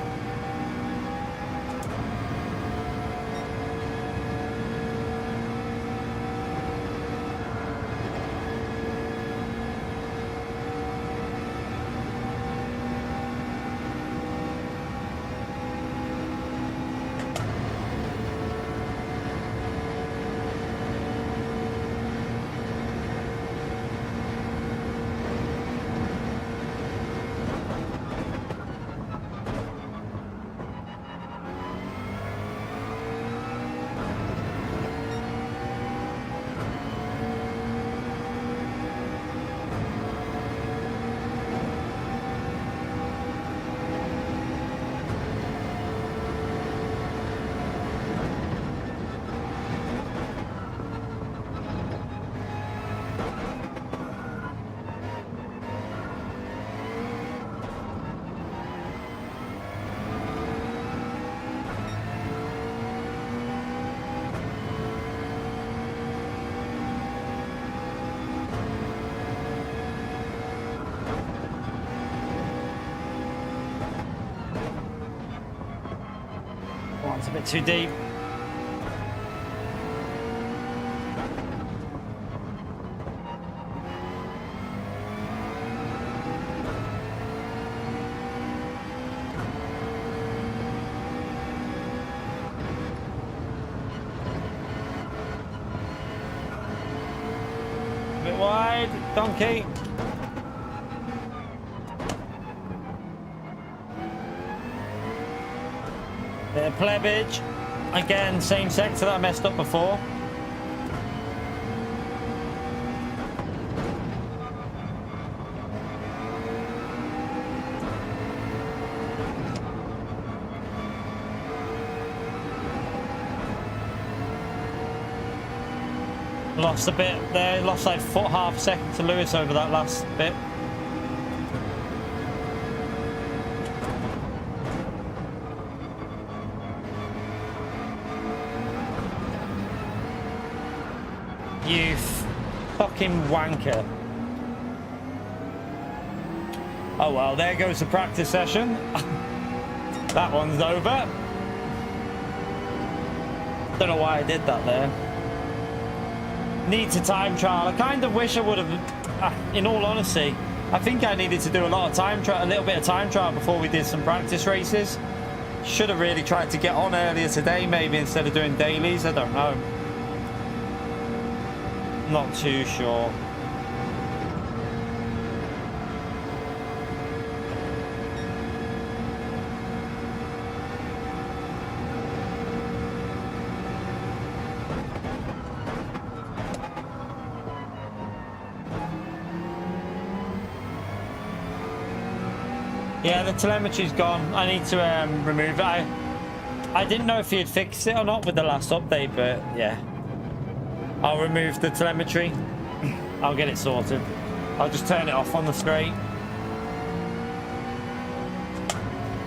[SPEAKER 2] It's a bit too deep. A bit wide, donkey. Bit of plebbage. Again, same sector that I messed up before. Lost a bit there, lost like half a second to Lewis over that last bit. Fucking wanker. Oh well, there goes the practice session. That one's over. Don't know why I did that there. Needs a time trial. I kind of wish I would have, in all honesty, I think I needed to do a lot of time trial, a little bit of time trial before we did some practice races. Should have really tried to get on earlier today, maybe instead of doing dailies. I don't know. Not too sure. Yeah, the telemetry's gone. I need to remove it. I didn't know if he had fixed it or not with the last update, but yeah. I'll remove the telemetry. I'll get it sorted. I'll just turn it off on the straight.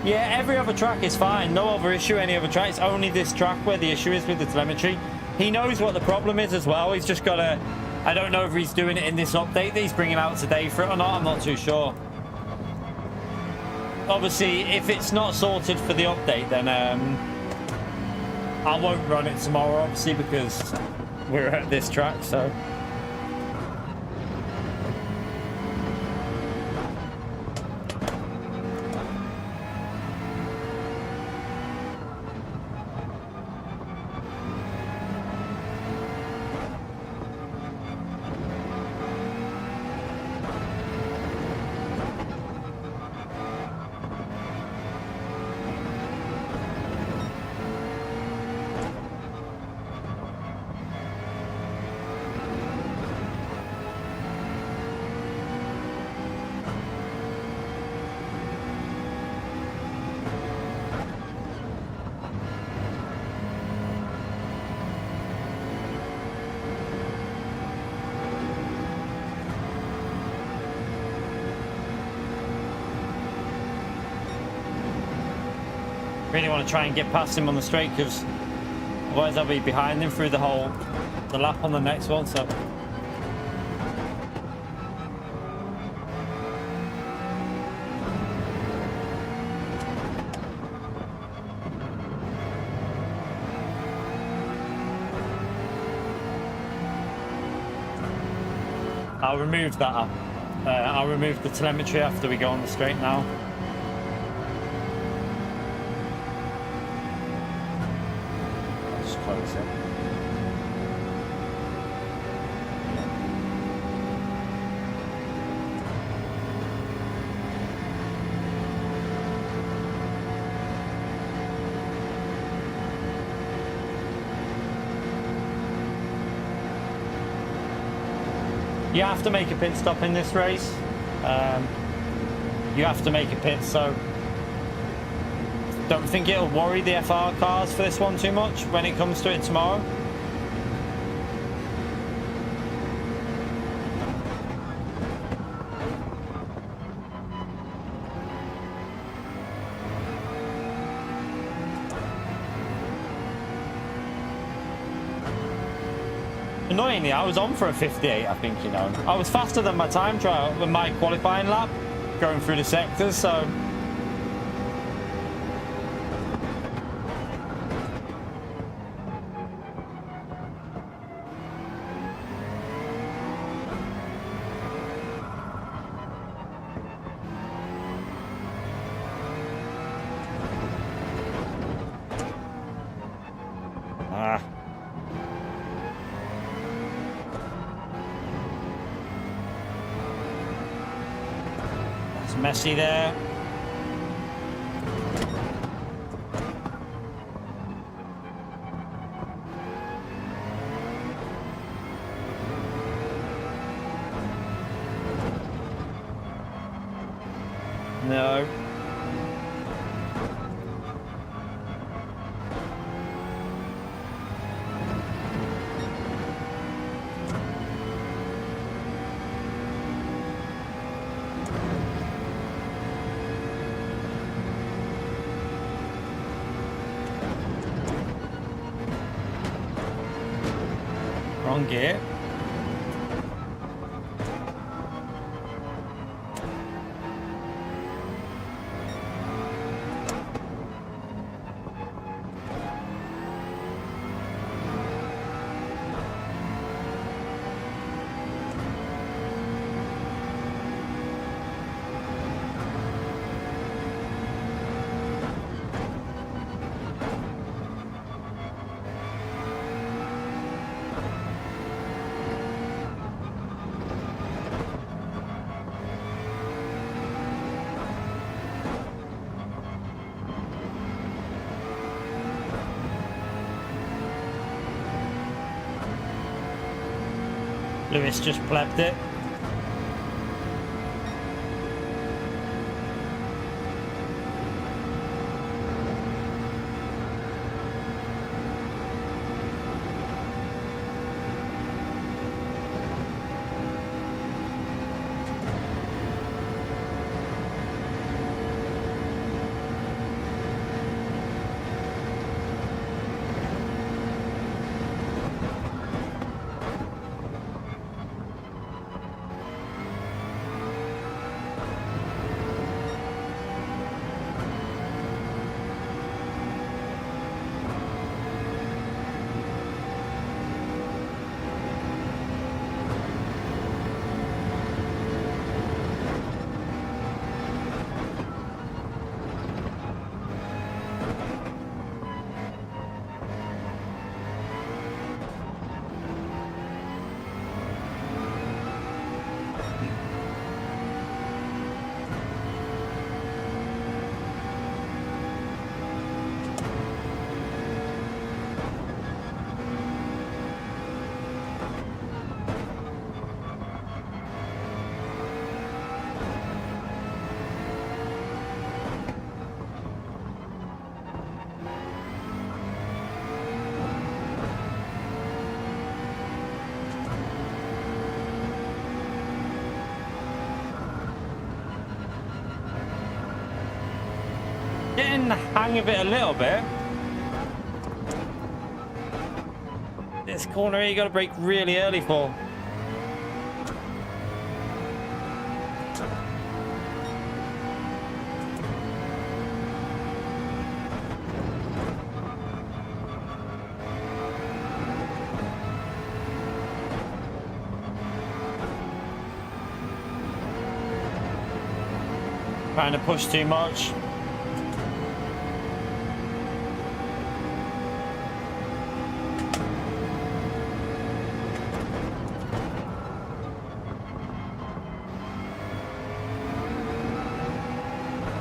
[SPEAKER 2] Yeah, every other track is fine. No other issue, any other track. It's only this track where the issue is with the telemetry. He knows what the problem is as well. He's just got to... I don't know if he's doing it in this update that he's bringing out today for it or not. I'm not too sure. Obviously, if it's not sorted for the update, then I won't run it tomorrow, obviously, because we're at this track, so... Really want to try and get past him on the straight, because otherwise I'll be behind him through the lap on the next one. So I'll remove that. I'll remove the telemetry after we go on the straight now. You have to make a pit stop in this race. You have to make a pit, so don't think it'll worry the FR cars for this one too much when it comes to it tomorrow. Annoyingly, I was on for a 58, I think, you know. I was faster than my time trial with my qualifying lap going through the sectors, so... Messy there. No. Wrong gear. Lewis just plebbed it. Getting the hang of it a little bit. This corner here you got to brake really early for. Trying to push too much.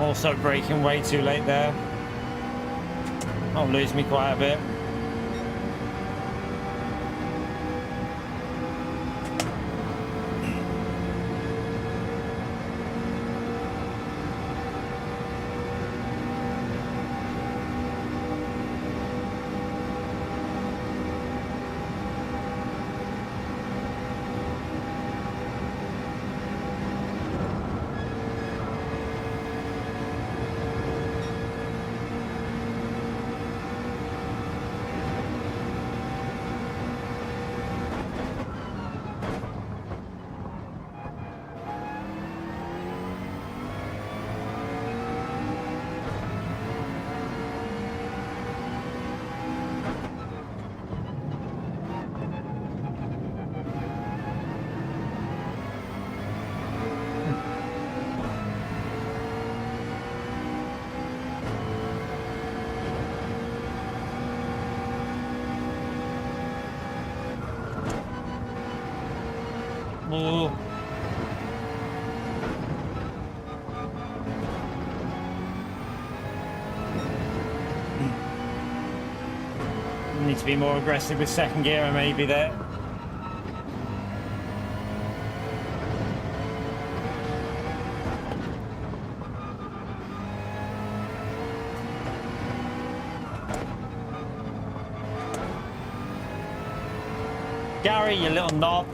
[SPEAKER 2] Also braking way too late there. I'll lose me quite a bit. Ooh. Need to be more aggressive with second gear maybe there. Gary, you little knob.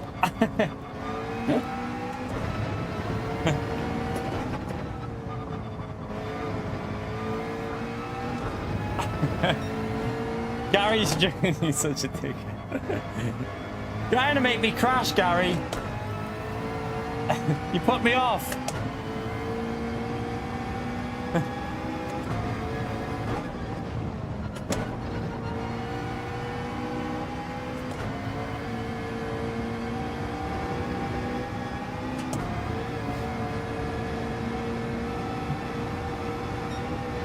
[SPEAKER 2] Gary's he's such a dick. Trying to make me crash, Gary. You put me off.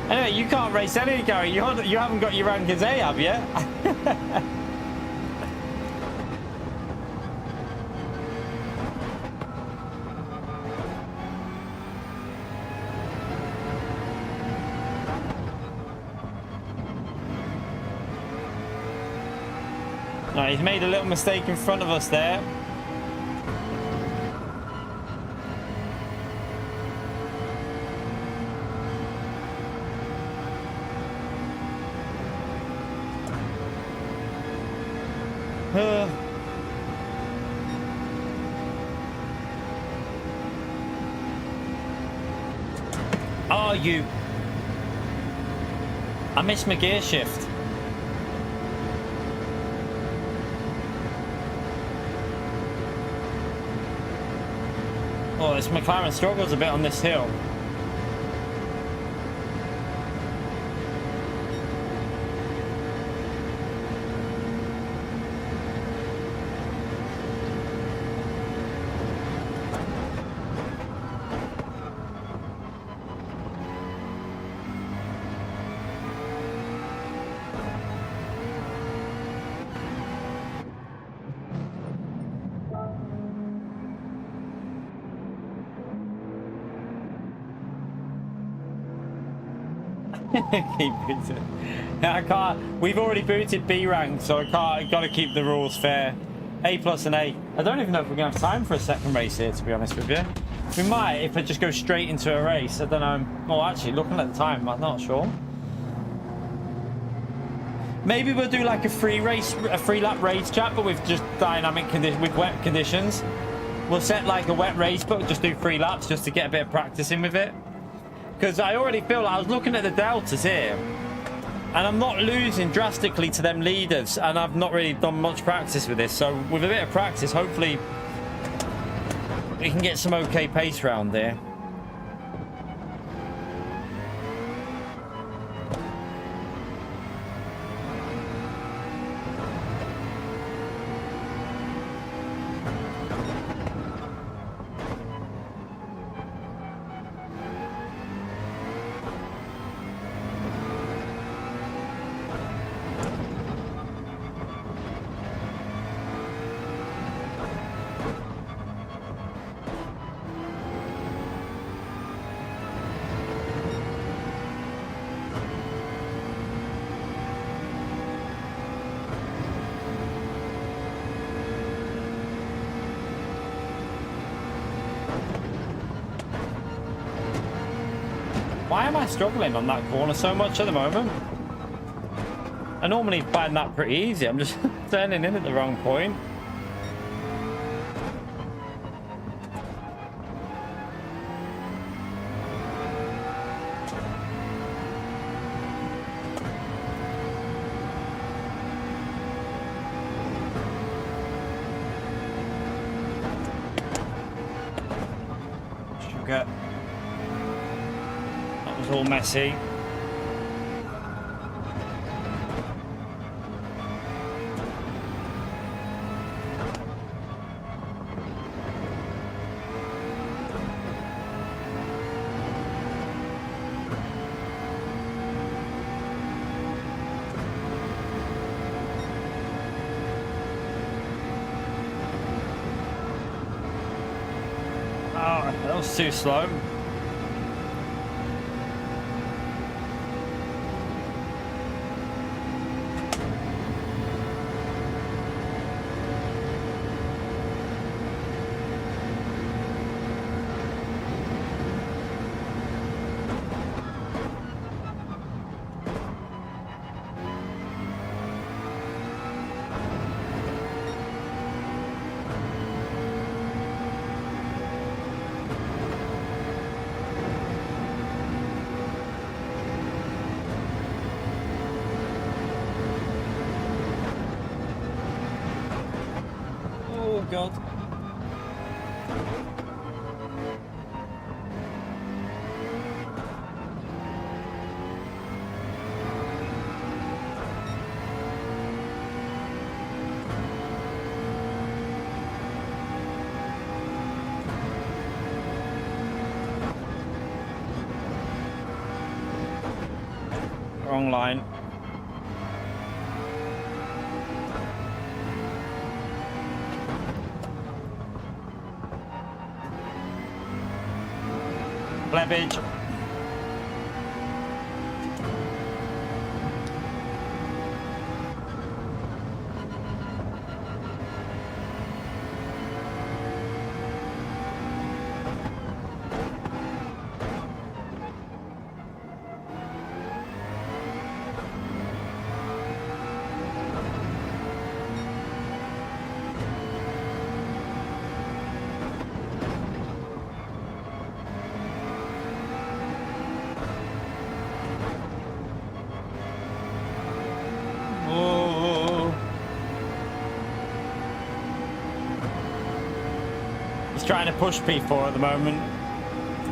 [SPEAKER 2] Anyway, you can't race any, Gary. You haven't got your rank as A, have you? No, he's made a little mistake in front of us there. Oh, you... I missed my gear shift. Oh, this McLaren struggles a bit on this hill. Keep booting. I can't. We've already booted B rank, so I can't. I've got to keep the rules fair. A plus and A. I don't even know if we're gonna have time for a second race here, to be honest with you. We might if I just go straight into a race. I don't know. Well, actually, looking at the time, I'm not sure. Maybe we'll do like a free lap race chat, but with just dynamic condition, with wet conditions. We'll set like a wet race, but just do 3 laps just to get a bit of practice in with it. Because I already feel like I was looking at the deltas here, and I'm not losing drastically to them leaders, and I've not really done much practice with this. So with a bit of practice, hopefully we can get some okay pace round there. Why am I struggling on that corner so much at the moment? I normally find that pretty easy. I'm just turning in at the wrong point. Sugar. All messy. Oh, that was too slow. God. Wrong line. Blebbage. trying to push P4 at the moment.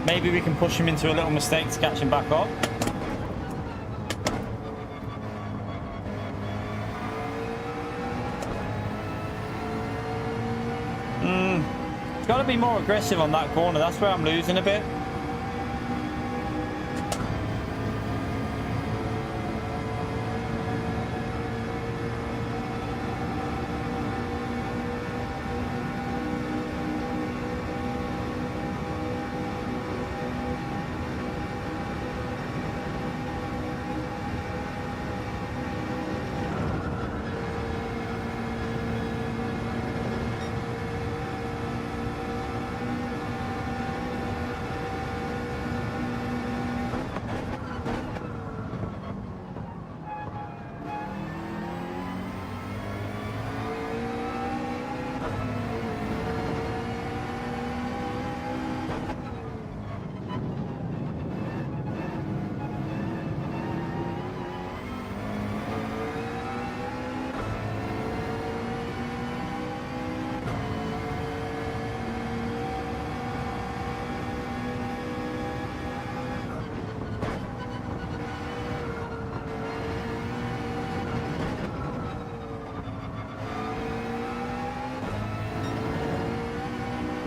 [SPEAKER 2] Maybe we can push him into a little mistake to catch him back up. Got to be more aggressive on that corner. That's where I'm losing a bit.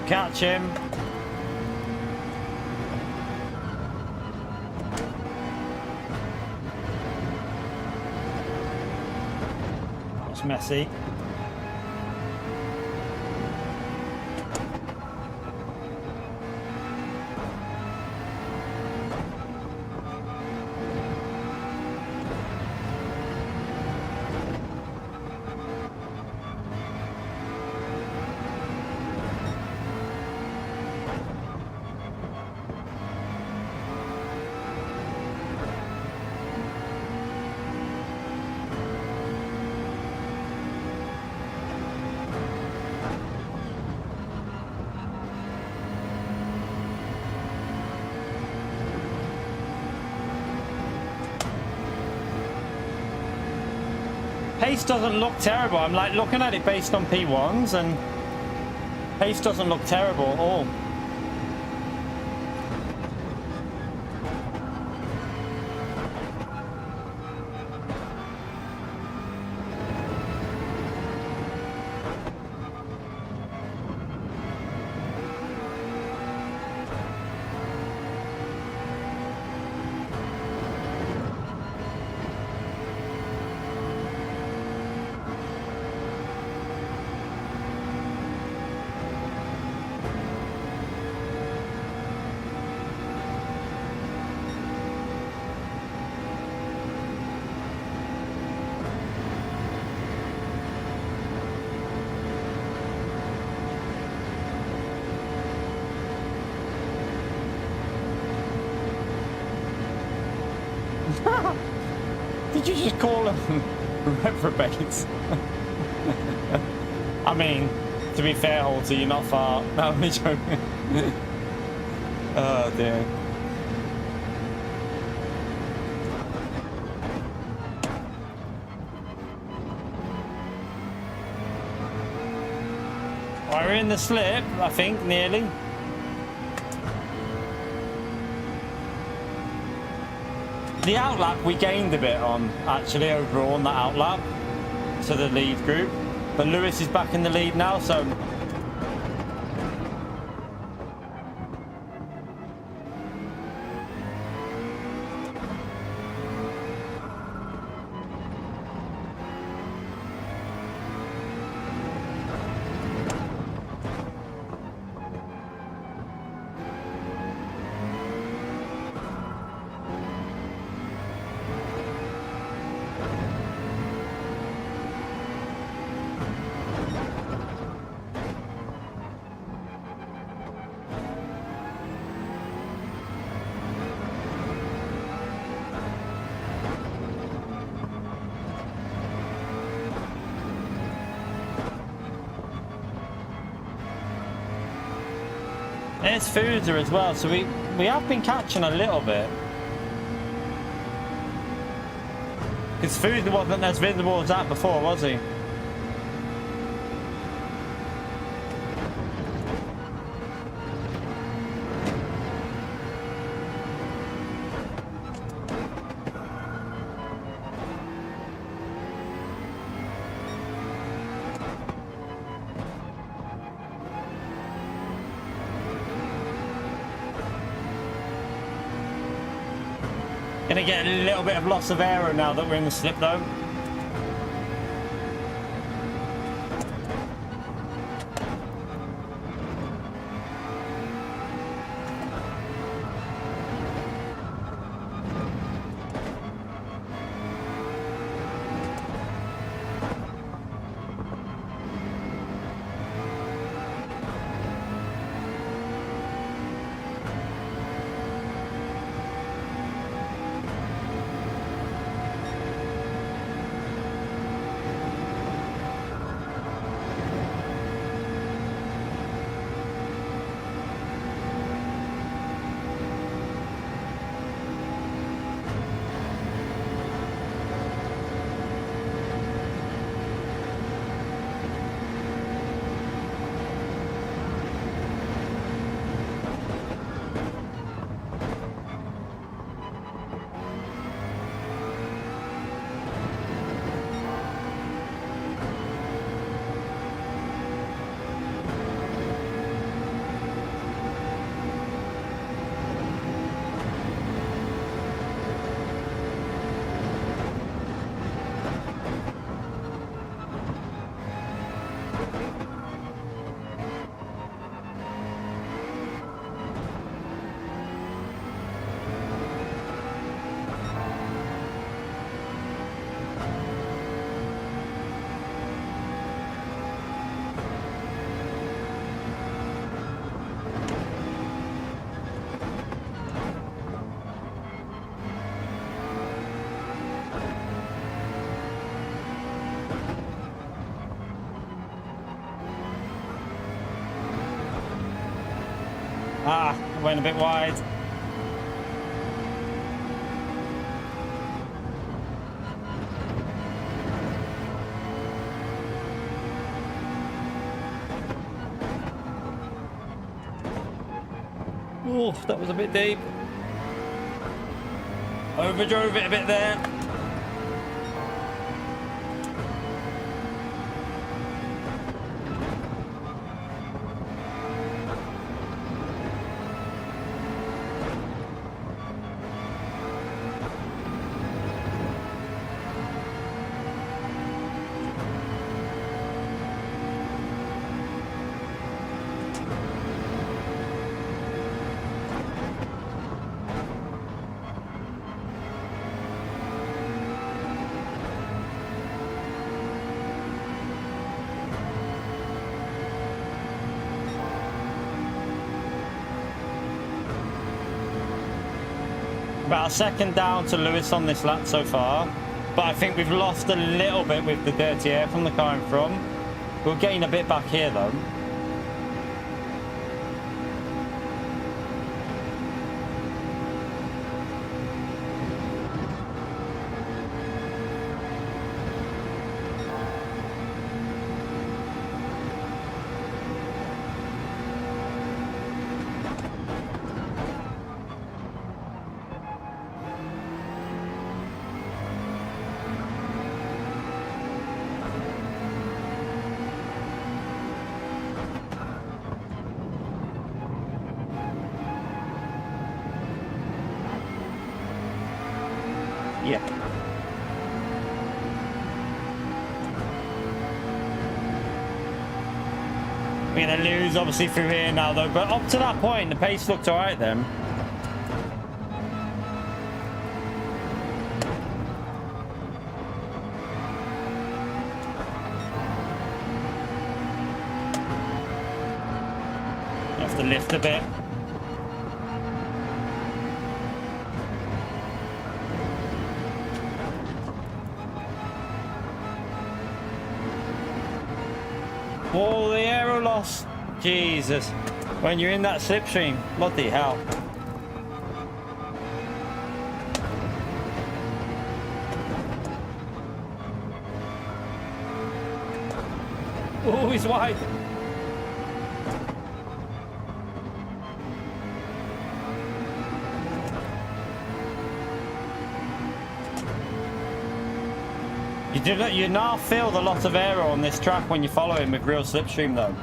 [SPEAKER 2] Catch him. That's messy. Pace doesn't look terrible. I'm like looking at it based on P1s and pace doesn't look terrible at all. Did you just call them reprobates? I mean, to be fair, Halter, you're not far. No, I'm joking. Oh dear. Well, we're in the slip, I think, nearly. The outlap we gained a bit on, actually, overall on that outlap to the lead group. But Lewis is back in the lead now, so... There's Fuser as well, so we have been catching a little bit. Because Fuser wasn't as visible as that before, was he? Gonna get a little bit of loss of aero now that we're in the slip though. Ah, I went a bit wide. Oh, that was a bit deep. Overdrove it a bit there. About a second down to Lewis on this lap so far, but I think we've lost a little bit with the dirty air from the car in front. We'll gain a bit back here though. Yeah. We're going to lose obviously through here now though, but up to that point the pace looked alright then. You have to lift a bit. Oh, the aero loss. Jesus. When you're in that slipstream, bloody hell. Oh, he's wide. You now feel the lot of aero on this track when you're following with real slipstream though.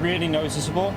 [SPEAKER 2] Really noticeable.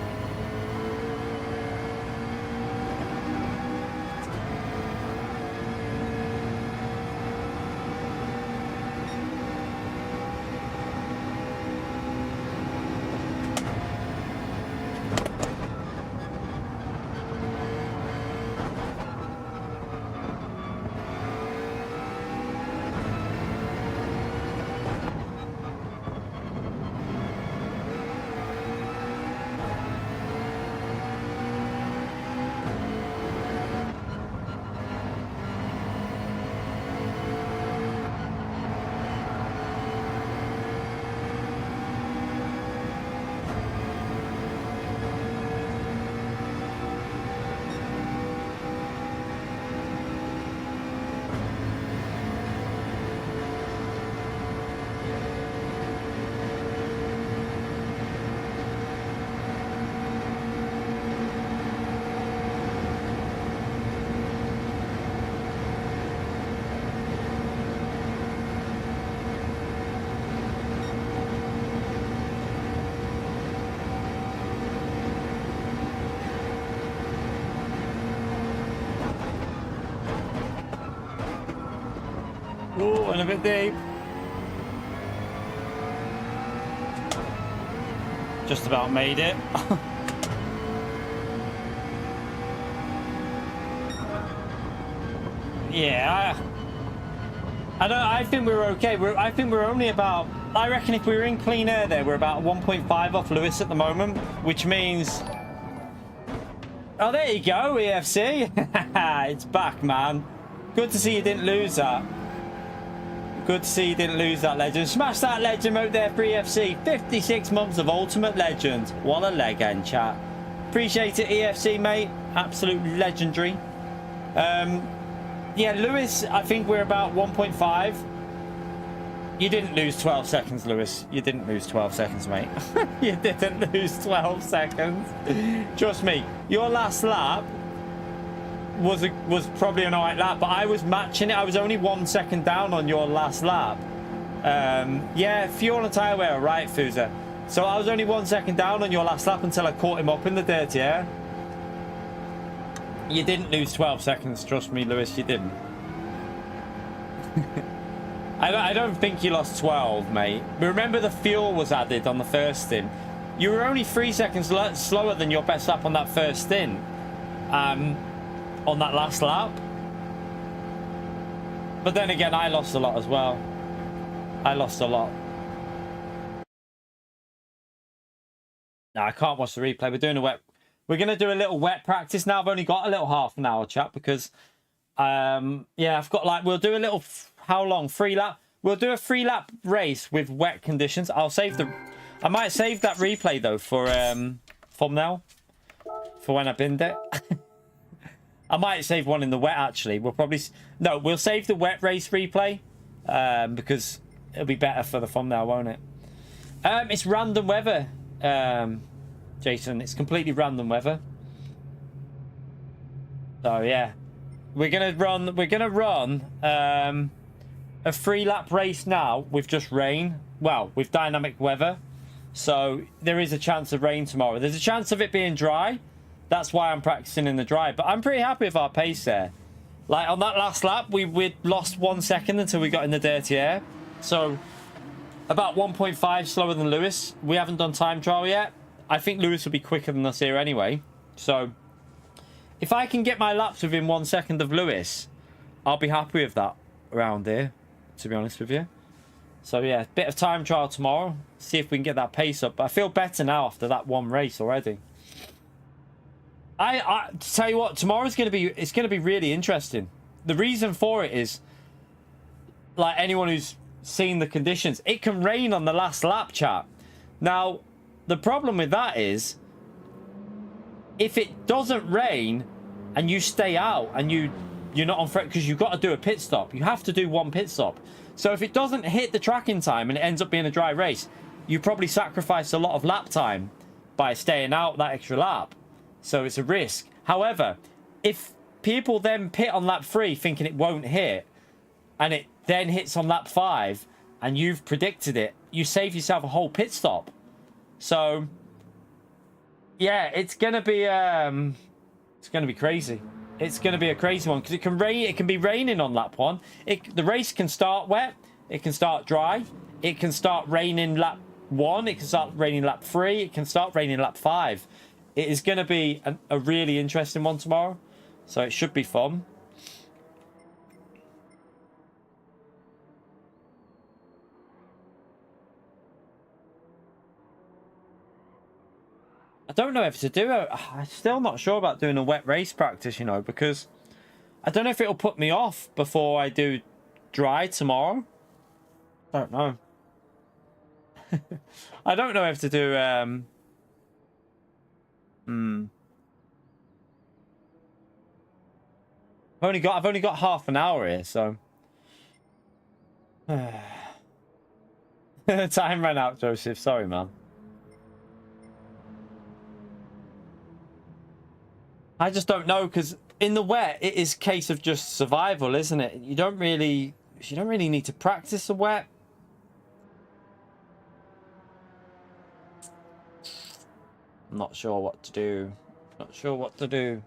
[SPEAKER 2] Oh, and a bit deep. Just about made it. Yeah, I think we were okay. I think we're only about, I reckon if we were in clean air there, we're about 1.5 off Lewis at the moment, which means, oh, there you go, EFC. It's back, man. Good to see you didn't lose that. Good to see you didn't lose that, legend. Smash that legend out there for EFC. 56 months of ultimate legend. What a leg end, chat. Appreciate it, EFC, mate. Absolutely legendary. Yeah, Lewis, I think we're about 1.5. You didn't lose 12 seconds, Lewis. You didn't lose 12 seconds, mate. You didn't lose 12 seconds. Trust me, your last lap was probably an alright lap, but I was matching it. I was only 1 second down on your last lap. Yeah, fuel and tyre wear, right, Fuza. So I was only 1 second down on your last lap until I caught him up in the dirty air. You didn't lose 12 seconds, trust me, Lewis, you didn't. I don't think you lost 12, mate. But remember, the fuel was added on the first stint. You were only 3 seconds slower than your best lap on that first stint. On that last lap. But then again, I lost a lot as well. I lost a lot. No, I can't watch the replay. We're doing a wet... We're going to do a little wet practice now. I've only got a little half an hour, chat, because, yeah, I've got, like, we'll do a little, how long? 3 lap? We'll do a 3 lap race with wet conditions. I'll save the, I might save that replay, though, for, thumbnail, for when I binned it. I might save one in the wet, actually. We'll probably, no, we'll save the wet race replay, because it'll be better for the thumbnail, won't it? It's random weather, Jason, it's completely random weather. So yeah, we're gonna run a 3 lap race now with just rain. Well, with dynamic weather. So there is a chance of rain tomorrow. There's a chance of it being dry. That's why I'm practicing in the dry. But I'm pretty happy with our pace there. Like on that last lap, we lost 1 second until we got in the dirty air. So about 1.5 slower than Lewis. We haven't done time trial yet. I think Lewis will be quicker than us here anyway. So if I can get my laps within 1 second of Lewis, I'll be happy with that around here, to be honest with you. So yeah, bit of time trial tomorrow. See if we can get that pace up. But I feel better now after that one race already. I tell you what, tomorrow's going to be really interesting. The reason for it is, like anyone who's seen the conditions, it can rain on the last lap, chat. Now, the problem with that is, if it doesn't rain and you stay out and you're not on threat, because you've got to do a pit stop. You have to do 1 pit stop. So if it doesn't hit the tracking time and it ends up being a dry race, you probably sacrifice a lot of lap time by staying out that extra lap. So it's a risk. However, if people then pit on lap 3 thinking it won't hit, and it then hits on lap 5 and you've predicted it, you save yourself a whole pit stop. So yeah, it's gonna be crazy. It's gonna be a crazy one because it can rain. It can be raining on lap 1. The race can start wet. It can start dry. It can start raining lap 1. It can start raining lap 3. It can start raining lap 5. It is gonna be a really interesting one tomorrow. So it should be fun. I don't know if to do it. I'm still not sure about doing a wet race practice, you know, because I don't know if it'll put me off before I do dry tomorrow. I don't know. I don't know if to do I've only got half an hour here, so time ran out, Joseph. Sorry, man. I just don't know, because in the wet it is a case of just survival, isn't it? You don't really need to practice the wet. I'm not sure what to do. Not sure what to do.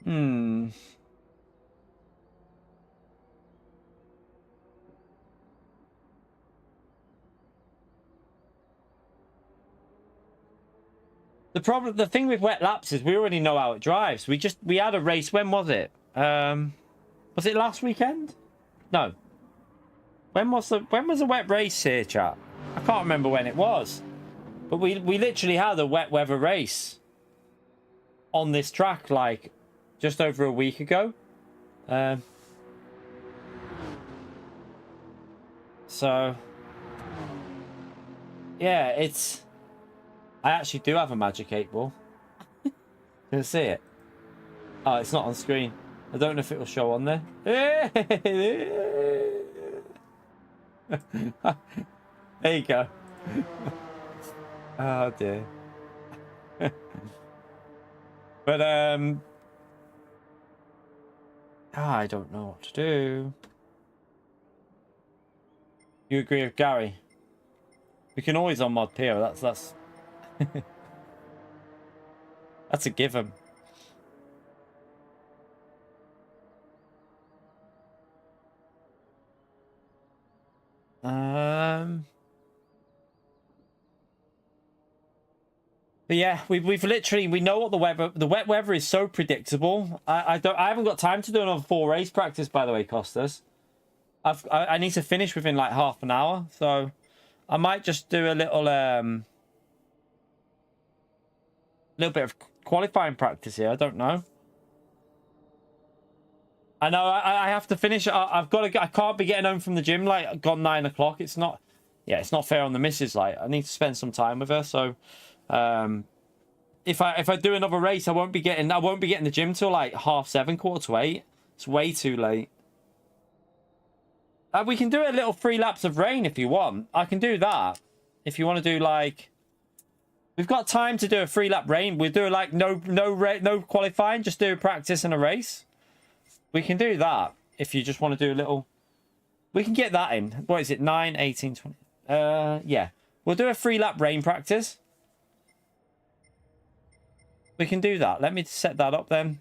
[SPEAKER 2] Hmm. The thing with wet laps is we already know how it drives. We had a race. When was it? Was it last weekend? No. When was the wet race here, chat? I can't remember when it was. But we literally had a wet weather race on this track like just over a week ago. So yeah, I actually do have a Magic 8 Ball. Can you see it? Oh, it's not on screen. I don't know if it will show on there. There you go. Oh dear. But I don't know what to do. You agree with Gary? We can always unmod Pio. That's that's a given. But yeah, we've literally, we know what the wet weather is so predictable. I haven't got time to do another 4 race practice, by the way, Costas. I need to finish within like half an hour, so I might just do a little bit of qualifying practice here. I don't know. I know I have to finish. I've got to. I can't be getting home from the gym like gone 9 o'clock. It's not. Yeah, it's not fair on the missus. Like I need to spend some time with her. So, if I do another race, I won't be getting the gym till like 7:30, 7:45. It's way too late. We can do a little 3 laps of rain if you want. I can do that. If you want to do like, we've got time to do a 3 lap rain. We'll do like no qualifying. Just do a practice and a race. We can do that if you just want to do a little. We can get that in. What is it? 9, 18, 20. Yeah. We'll do a 3 lap rain practice. We can do that. Let me set that up then.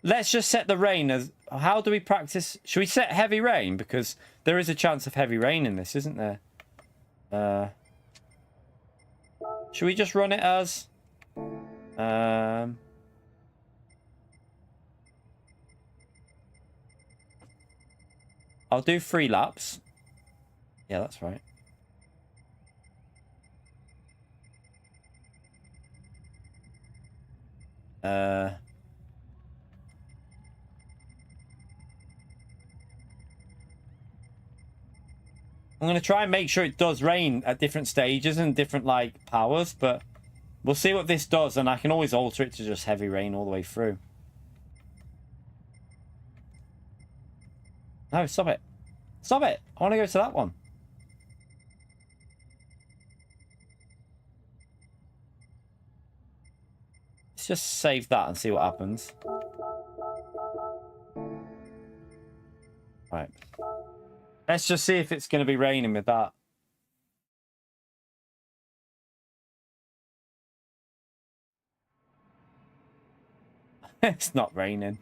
[SPEAKER 2] Let's just set the rain as... How do we practice? Should we set heavy rain? Because there is a chance of heavy rain in this, isn't there? Should we just run it as... I'll do 3 laps. Yeah, that's right. I'm going to try and make sure it does rain at different stages and different, like, powers, but we'll see what this does, and I can always alter it to just heavy rain all the way through. No, stop it. Stop it. I want to go to that one. Let's just save that and see what happens. Right. Let's just see if it's going to be raining with that. It's not raining.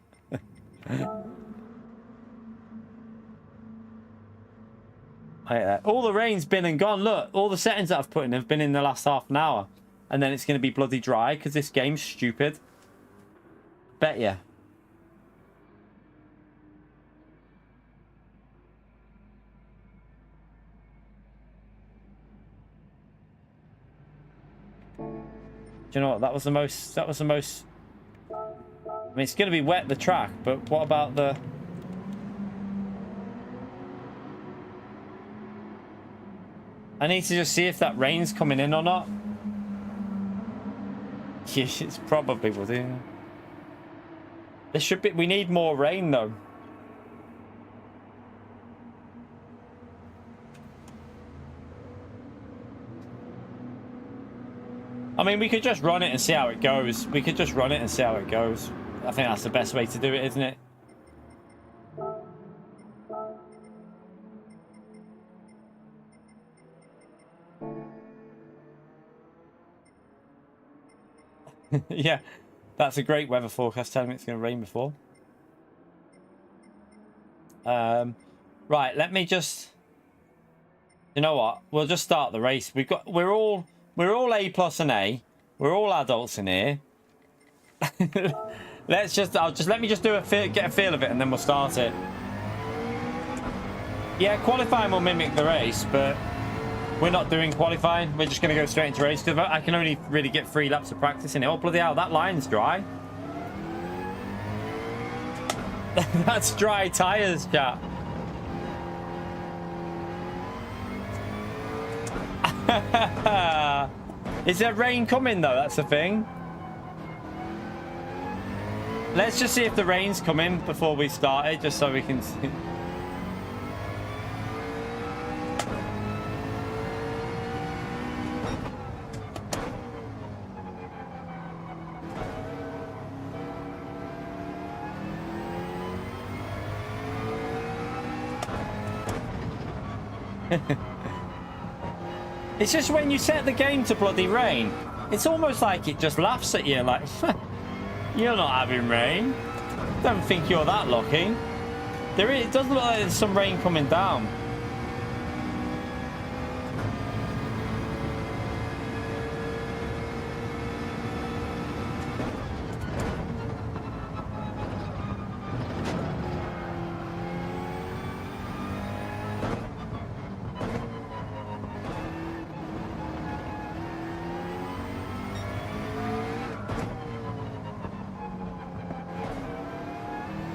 [SPEAKER 2] All the rain's been and gone. Look, all the settings that I've put in have been in the last half an hour. And then it's going to be bloody dry because this game's stupid. Bet ya. Do you know what? That was the most... I mean, it's going to be wet, the track, but what about the... I need to just see if that rain's coming in or not. Yeah, it's probably will do. There should be... We need more rain, though. I mean, we could just run it and see how it goes. We could just run it and see how it goes. I think that's the best way to do it, isn't it? Yeah. That's a great weather forecast telling me it's going to rain before. Right, let me just... You know what? We'll just start the race. We're all A plus and A. We're all adults in here. Let me just get a feel of it, and then we'll start it. Yeah, qualifying will mimic the race, but we're not doing qualifying. We're just going to go straight into race, because I can only really get 3 laps of practice in it. Oh, bloody hell, that line's dry. That's dry tyres, chat. Is there rain coming, though? That's the thing. Let's just see if the rain's coming before we start it, just so we can see. It's just when you set the game to bloody rain, it's almost like it just laughs at you, like, you're not having rain. Don't think you're that lucky. It does look like there's some rain coming down.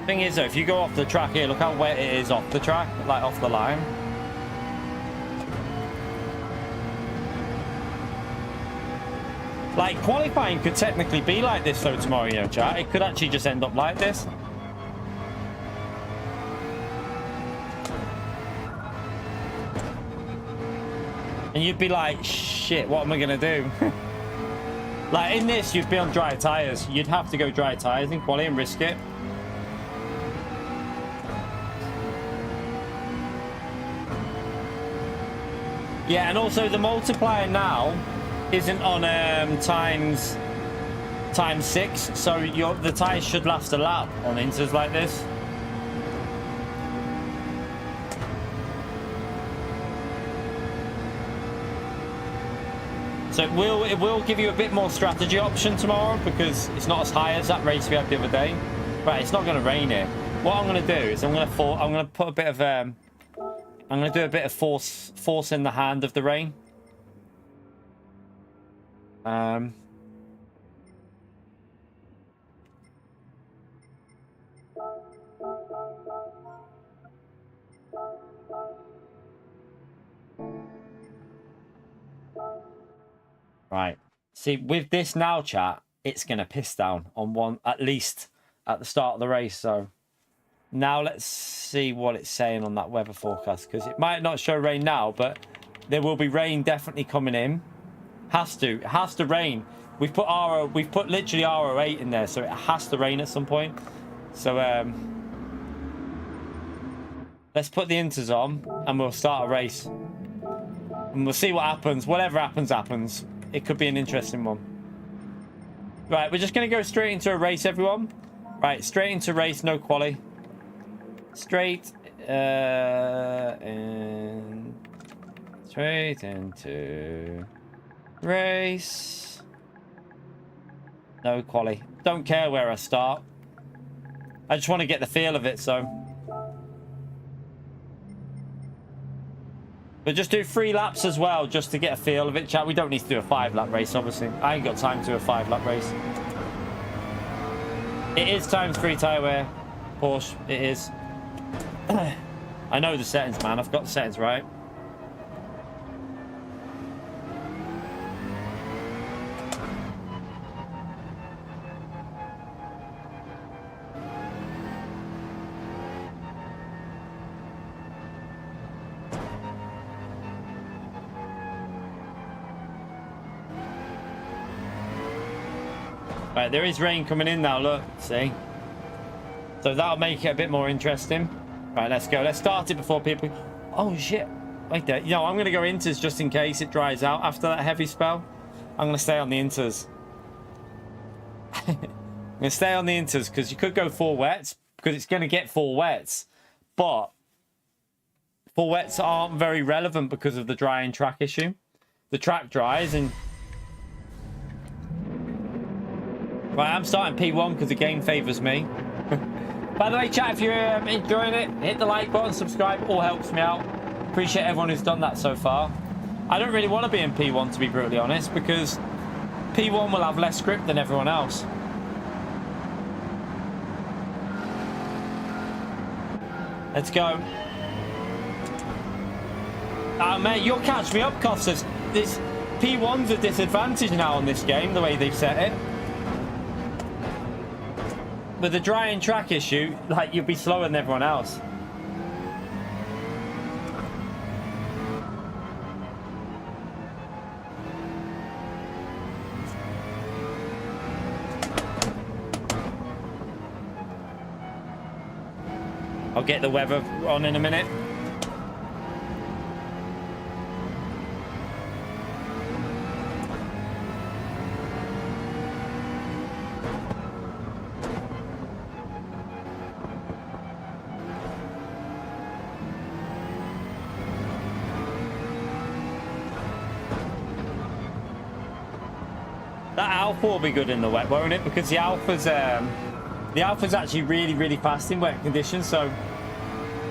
[SPEAKER 2] Thing is though, if you go off the track here, look how wet it is off the track, like off the line. Like, qualifying could technically be like this though tomorrow, you know, chat. It could actually just end up like this. And you'd be like, shit, what am I gonna do? Like, in this, you'd be on dry tyres. You'd have to go dry tyres in quali and risk it. Yeah, and also the multiplier now isn't on times 6, so the tyres should last a lap on inters like this. So it will give you a bit more strategy option tomorrow, because it's not as high as that race we had the other day. Right, it's not going to rain here. What I'm going to do is I'm going to put a bit of I'm going to do a bit of force in the hand of the rain. Right. See, with this now, chat, it's going to piss down on one, at least at the start of the race, so... Now let's see what it's saying on that weather forecast, because it might not show rain now, but there will be rain definitely coming in. It has to rain. We've put literally RO8 in there, so it has to rain at some point. So let's put the inters on and we'll start a race. And we'll see what happens. Whatever happens, happens. It could be an interesting one. Right, we're just gonna go straight into a race, everyone. Right, straight into race, no quali. Straight into race. No quali. Don't care where I start. I just want to get the feel of it, so. But just do 3 laps as well, just to get a feel of it, chat. We don't need to do a 5-lap race, obviously. I ain't got time to do a 5-lap race. It is times 3 tyre wear, Porsche. It is. I know the settings, man. I've got the settings right. Right, there is rain coming in now, look. See? So that'll make it a bit more interesting. Right, let's go. Let's start it before people... Oh, shit. Wait there. You know, I'm going to go inters just in case it dries out after that heavy spell. I'm going to stay on the inters. I'm going to stay on the inters because you could go 4 wets because it's going to get 4 wets. But 4 wets aren't very relevant because of the drying track issue. The track dries and... Right, I'm starting P1 because the game favours me. By the way, chat, if you're enjoying it, hit the like button, subscribe, all helps me out. Appreciate everyone who's done that so far. I don't really want to be in P1, to be brutally honest, because P1 will have less grip than everyone else. Let's go. Mate, you'll catch me up, Costas. This P1's a disadvantage now on this game, the way they've set it. With the drying track issue, like, you'll be slower than everyone else. I'll get the weather on in a minute. That Alpha will be good in the wet, won't it? Because the Alpha's actually really, really fast in wet conditions, so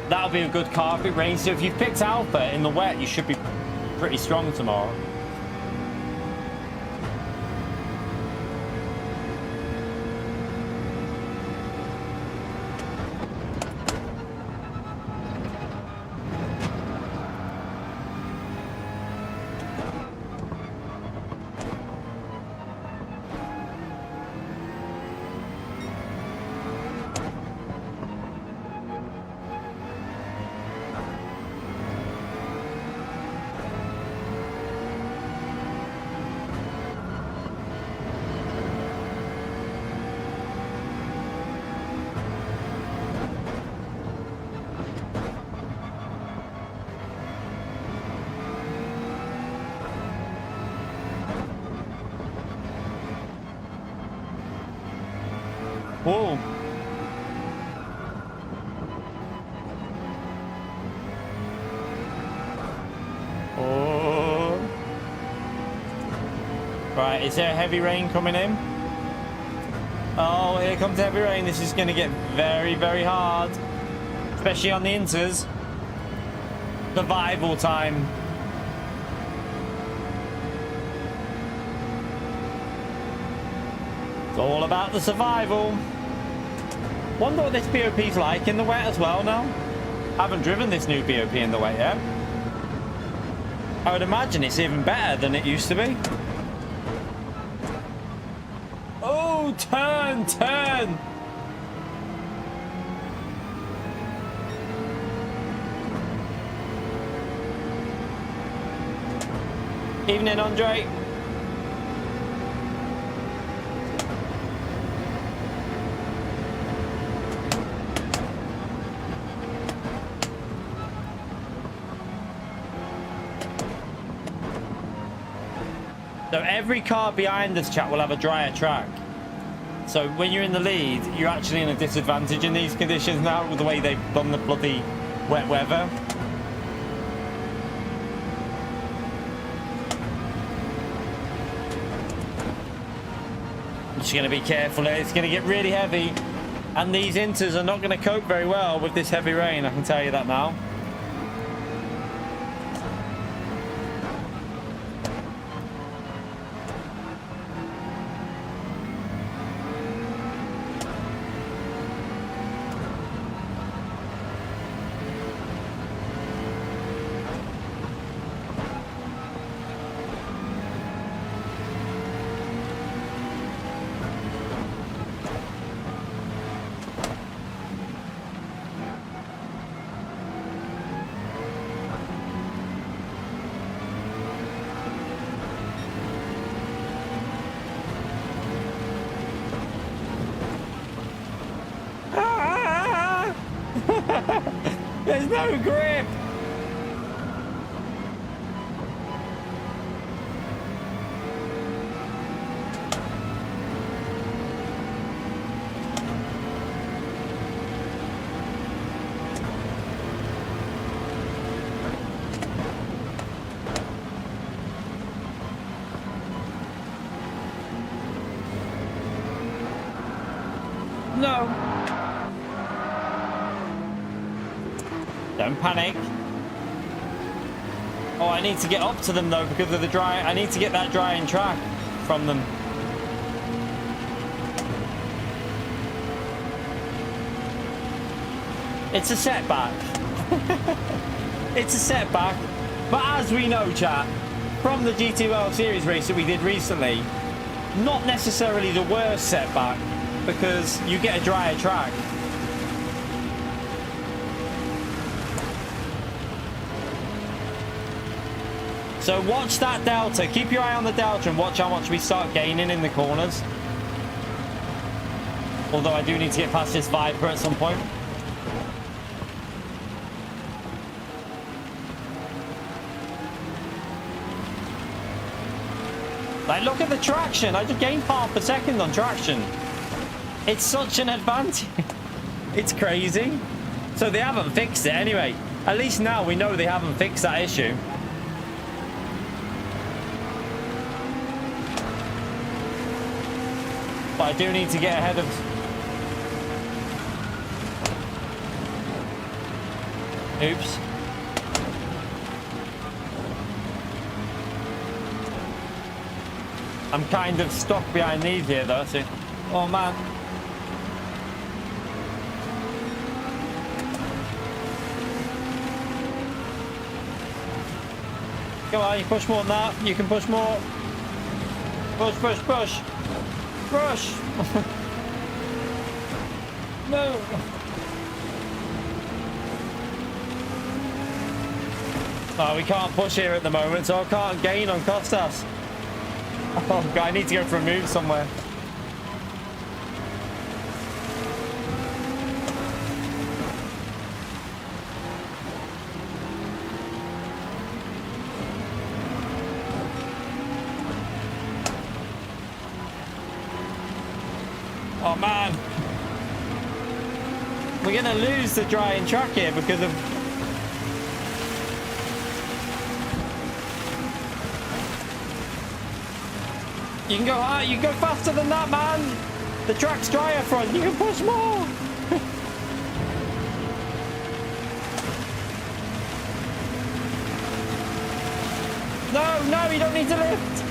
[SPEAKER 2] that'll be a good carpet range. So if you've picked Alpha in the wet, you should be pretty strong tomorrow. Whoa. Oh. Right, is there a heavy rain coming in? Oh, here comes heavy rain. This is going to get very, very hard. Especially on the inters. Survival time. It's all about the survival. Wonder what this BOP's like in the wet as well now. Haven't driven this new BOP in the wet yet. I would imagine it's even better than it used to be. Oh, turn, turn. Evening, Andre. So every car behind this chat will have a drier track. So when you're in the lead, you're actually in a disadvantage in these conditions now with the way they've done the bloody wet weather. I'm just going to be careful here. It's going to get really heavy. And these inters are not going to cope very well with this heavy rain, I can tell you that now. There's no grip. No. Don't panic. Oh, I need to get up to them though because of the dry. I need to get that drying track from them. It's a setback. It's a setback. But as we know, chat, from the GTWS series race that we did recently, not necessarily the worst setback because you get a drier track. So watch that delta. Keep your eye on the delta and watch how much we start gaining in the corners. Although I do need to get past this Viper at some point. Like, look at the traction. I just gained half a second on traction. It's such an advantage. It's crazy. So they haven't fixed it anyway. At least now we know they haven't fixed that issue. But I do need to get ahead of... Oops. I'm kind of stuck behind these here though, so... Oh man. Come on, you push more than that. You can push more. Push, push, push. Push. No. Oh, we can't push here at the moment, so I can't gain on Costas. Oh god, I need to go for a move somewhere. Oh man. We're gonna lose the drying track here because of... You can go high, you can go faster than that, man. The track's drier front, you can push more. No, no, you don't need to lift.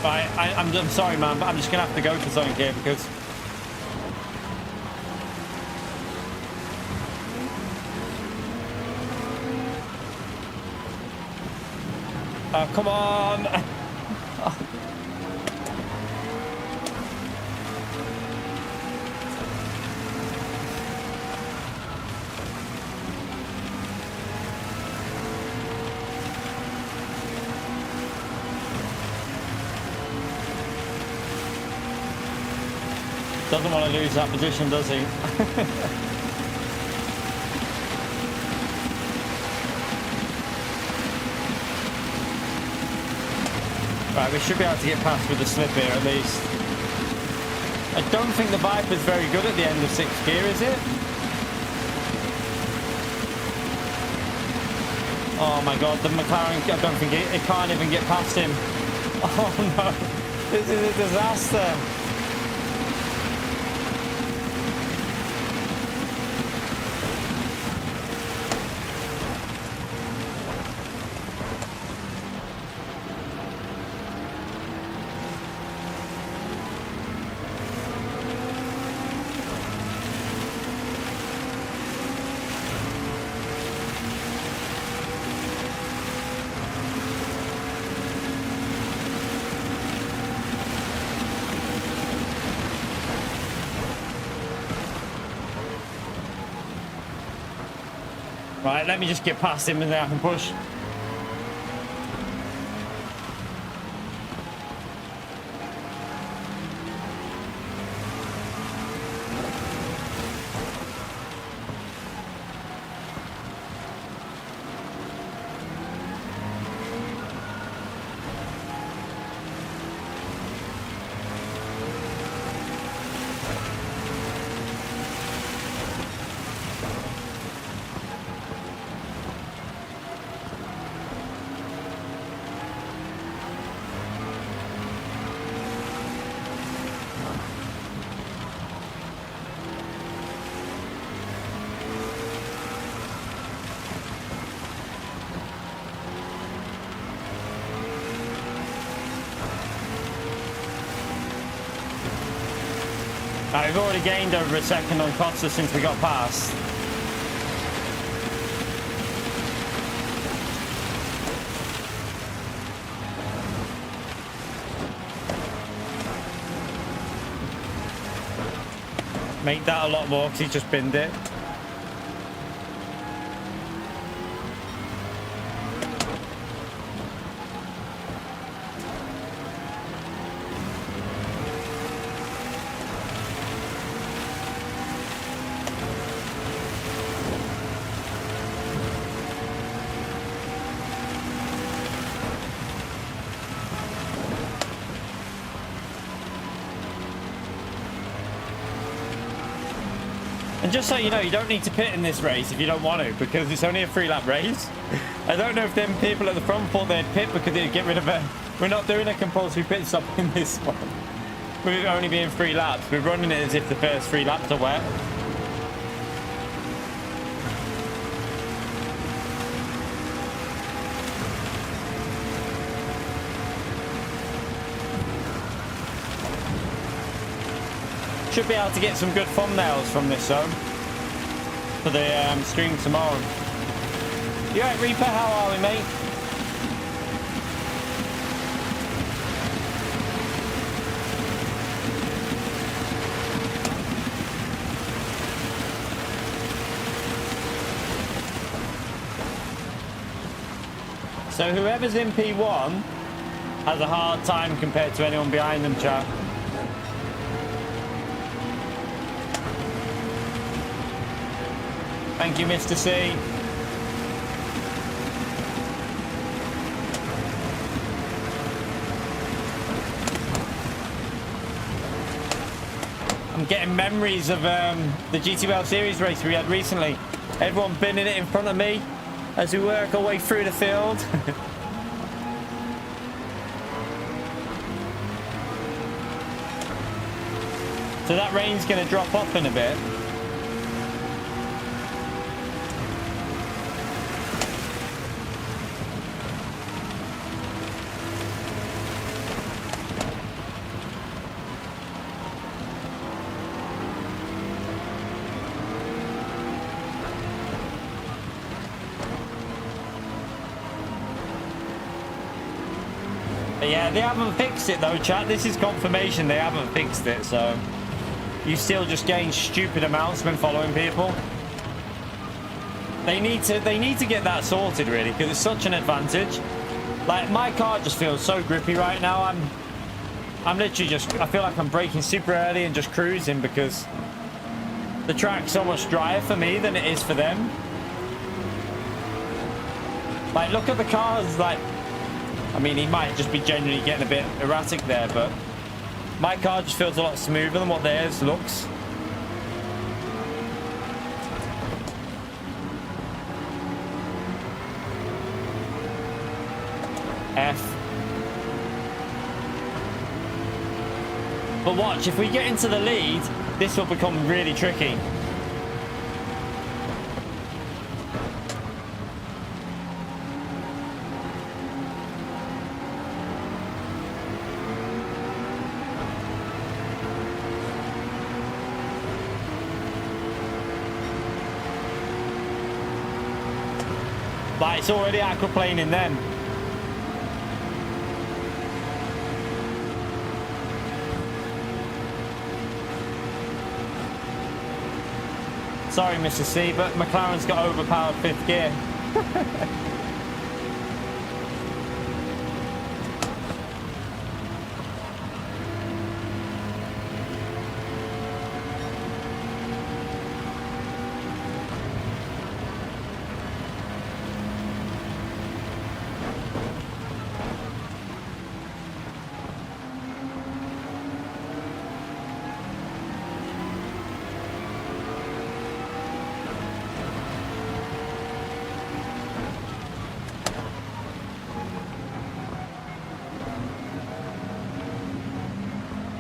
[SPEAKER 2] Right, I'm sorry, man, but I'm just gonna have to go for something here because... Oh, come on! Doesn't want to lose that position, does he? Right, we should be able to get past with the slip here at least. I don't think the Viper's very good at the end of 6th gear, is it? Oh my god, the McLaren, I don't think it can't even get past him. Oh no, this is a disaster. Right, let me just get past him and then I can push. We've already gained over a second on Costa since we got past. Make that a lot more because he just binned it. And just so you know, you don't need to pit in this race if you don't want to, because it's only a 3-lap race. I don't know if them people at the front thought they'd pit because they'd get rid of it. We're not doing a compulsory pit stop in this one. We're only being 3 laps. We're running it as if the first 3 laps are wet. Should be able to get some good thumbnails from this zone for the stream tomorrow. You alright, Reaper? How are we, mate? So whoever's in P1 has a hard time compared to anyone behind them, chat. Thank you, Mr. C. I'm getting memories of the GTWS Series race we had recently. Everyone binning it in front of me as we work our way through the field. So that rain's going to drop off in a bit. Yeah, they haven't fixed it though, chat. This is confirmation they haven't fixed it, so you still just gain stupid amounts when following people. They need to get that sorted really, because it's such an advantage. Like, my car just feels so grippy right now. I'm literally just, I feel like I'm braking super early and just cruising because the track's so much drier for me than it is for them. Like, look at the cars, like, I mean, he might just be genuinely getting a bit erratic there, but my car just feels a lot smoother than what theirs looks. F. But watch, if we get into the lead, this will become really tricky. But it's already aquaplaning then. Sorry, Mr. C, but McLaren's got overpowered 5th gear.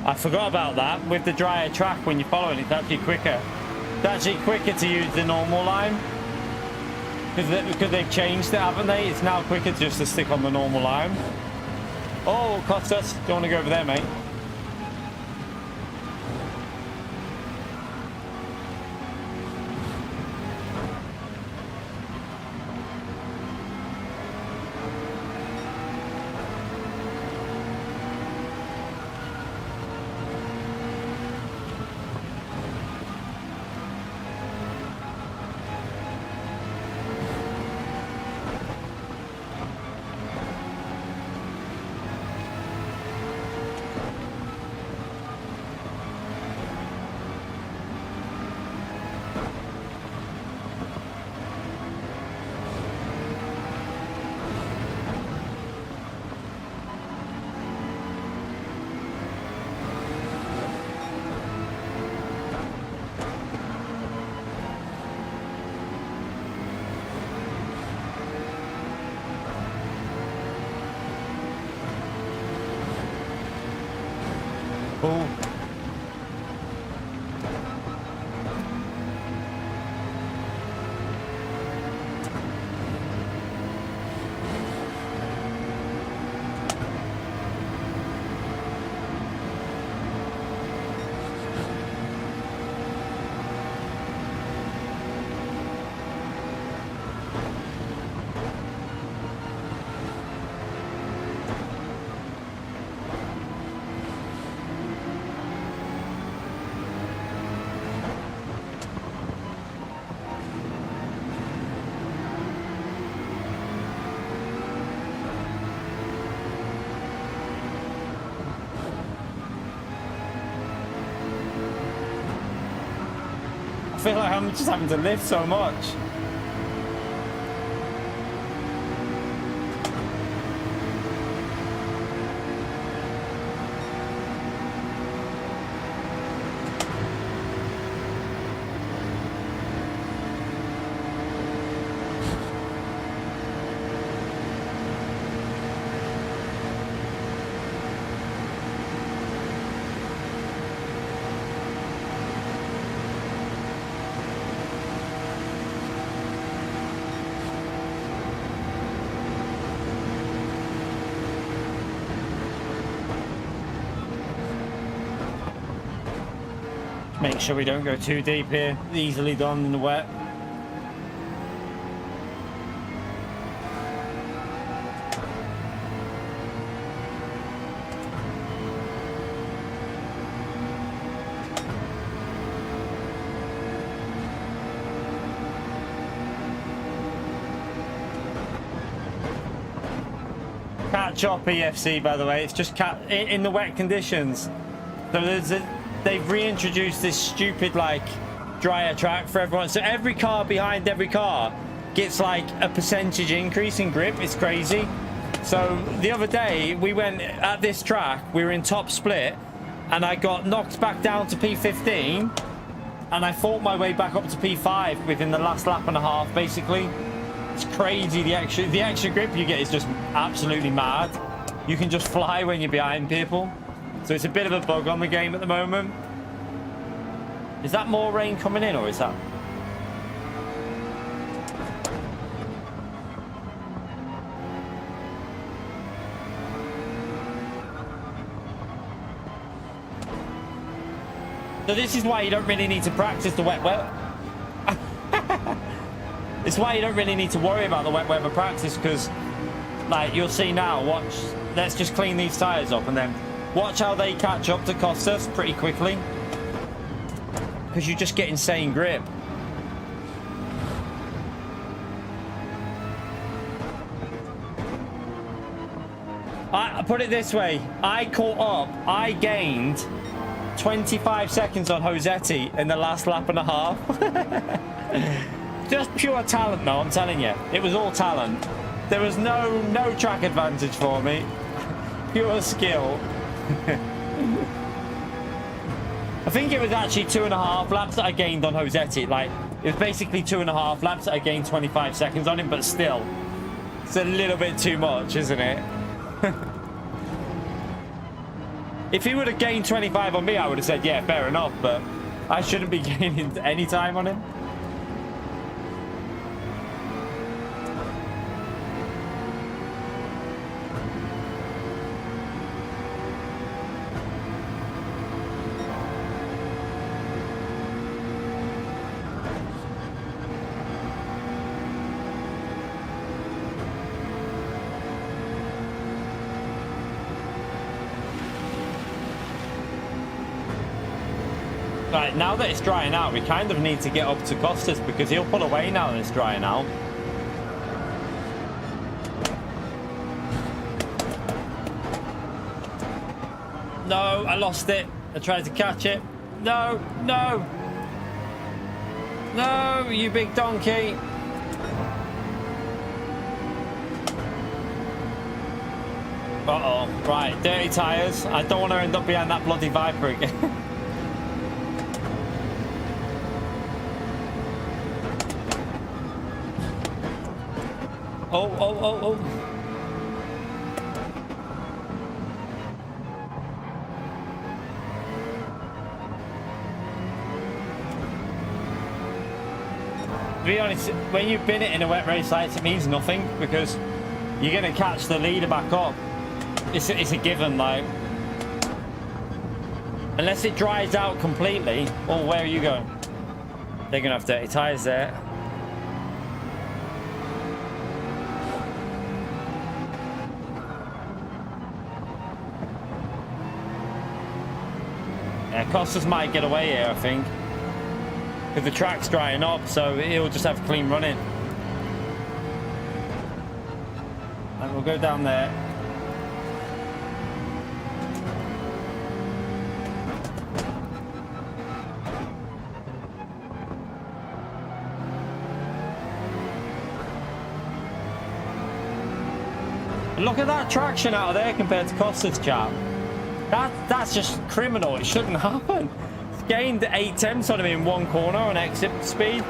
[SPEAKER 2] I forgot about that. With the drier track, when you're following, it's actually quicker. It's actually quicker to use the normal line. Because they've changed it, haven't they? It's now quicker just to stick on the normal line. Oh, Costas, don't want to go over there, mate. Oh. I feel like I'm just having to lift so much. Make sure we don't go too deep here. Easily done in the wet. Catch up EFC, by the way. It's just in the wet conditions. So they've reintroduced this stupid like drier track for everyone. So every car behind every car gets like a percentage increase in grip. It's crazy. So the other day we went at this track, we were in top split and I got knocked back down to P15 and I fought my way back up to P5 within the last lap and a half basically. It's crazy. The extra grip you get is just absolutely mad. You can just fly when you're behind people. So it's a bit of a bug on the game at the moment. Is that more rain coming in or is that... So this is why you don't really need to practice the wet weather. It's why you don't really need to worry about the wet weather practice because, like, you'll see now, watch, let's just clean these tyres up and then watch how they catch up to Costas pretty quickly. Because you just get insane grip. I put it this way. I caught up. I gained 25 seconds on Josetti in the last lap and a half. Just pure talent, though, I'm telling you. It was all talent. There was no track advantage for me. Pure skill. I think it was actually 2.5 laps that I gained on Josetti. Like, it was basically 2.5 laps that I gained 25 seconds on him, but still, it's a little bit too much, isn't it? If he would have gained 25 on me, I would have said, yeah, fair enough, but I shouldn't be gaining any time on him. Right, now that it's drying out, we kind of need to get up to Costas because he'll pull away now that it's drying out. No, I lost it. I tried to catch it. No, no. No, you big donkey. Uh-oh. Right, dirty tyres. I don't want to end up behind that bloody Viper again. Oh, oh, oh, oh. be honest, when you bin it in a wet race like this, it means nothing because you're going to catch the leader back up. It's a given, like. Unless it dries out completely. Oh, where are you going? They're going to have dirty tyres there. Yeah, Costas might get away here, I think. Because the track's drying up, so he'll just have clean running. And we'll go down there. Look at that traction out of there compared to Costas, chap. That's just criminal. It shouldn't happen. It's gained 8/10 on him in one corner on exit speed.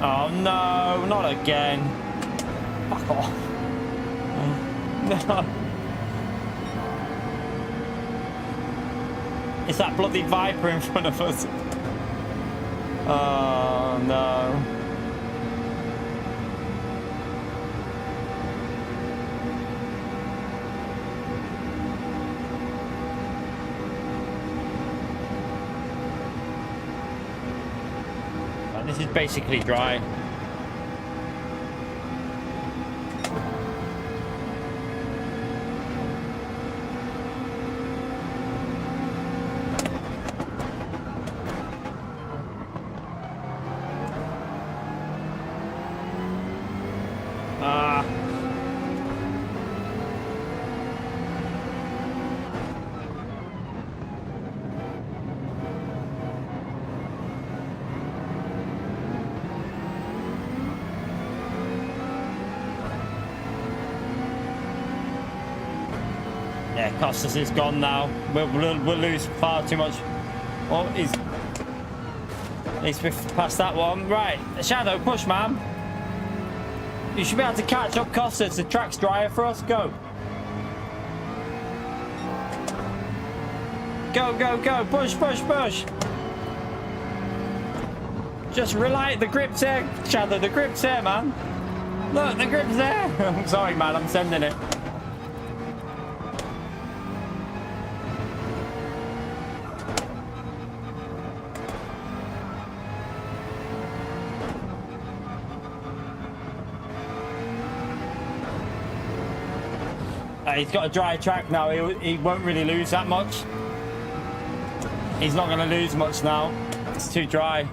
[SPEAKER 2] Oh no, not again. Fuck off. No. It's that bloody Viper in front of us. Oh no. This is basically dry. Yeah, Costas is gone now. We'll lose far too much. Oh, he's past that one. Right, Shadow, push, man. You should be able to catch up Costas. The track's drier for us. Go. Go, go, go. Push, push, push. Just rely. The grip's there, Shadow. The grip's there, man. Look, the grip's there. I'm sorry, man. I'm sending it. He's got a dry track now. He won't really lose that much. He's not going to lose much now. It's too dry.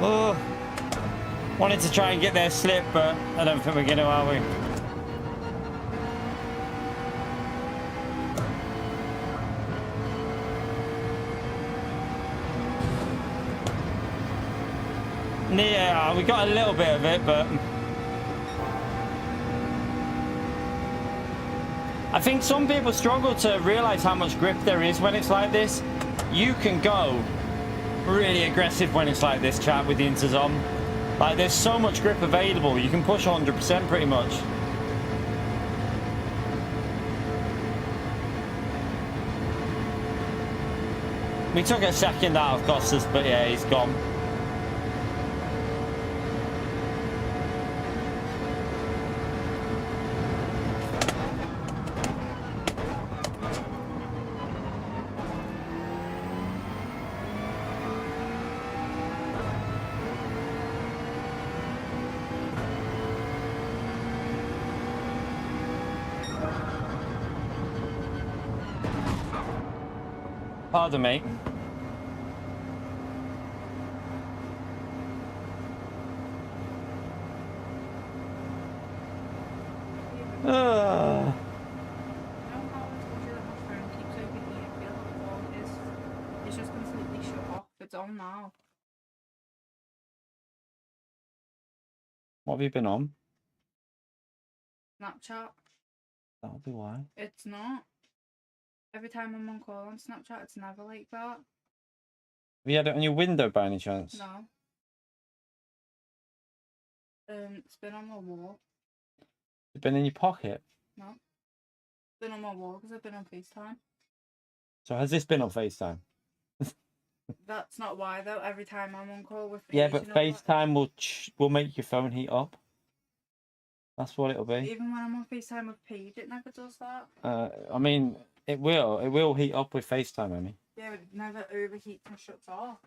[SPEAKER 2] Oh, wanted to try and get their slip, but I don't think we're going to, are we? Yeah, we got a little bit of it, but I think some people struggle to realize how much grip there is when it's like this. You can go really aggressive when it's like this, chat, with the inters on. Like, there's so much grip available. You can push 100% pretty much. We took a second out of Costas, but yeah, he's gone. Pardon me.
[SPEAKER 1] It's just completely shut off. It's on now.
[SPEAKER 2] What have you been on?
[SPEAKER 1] Snapchat.
[SPEAKER 2] That'll be why.
[SPEAKER 1] It's not. Every time I'm on call on Snapchat, it's never like that.
[SPEAKER 2] Have you had it on your window by any chance?
[SPEAKER 1] No. It's been on my wall.
[SPEAKER 2] It's been in your pocket?
[SPEAKER 1] No. It's been on my wall because I've been on FaceTime.
[SPEAKER 2] So has this been on FaceTime?
[SPEAKER 1] That's not why though. Every time I'm on call with Paige,
[SPEAKER 2] Yeah, but
[SPEAKER 1] you know
[SPEAKER 2] FaceTime will make your phone heat up. That's what it'll be.
[SPEAKER 1] Even when I'm on FaceTime with Paige, it never does that.
[SPEAKER 2] I mean, it will. It will heat up with FaceTime, Emmy.
[SPEAKER 1] Yeah, but it never overheats and shuts off.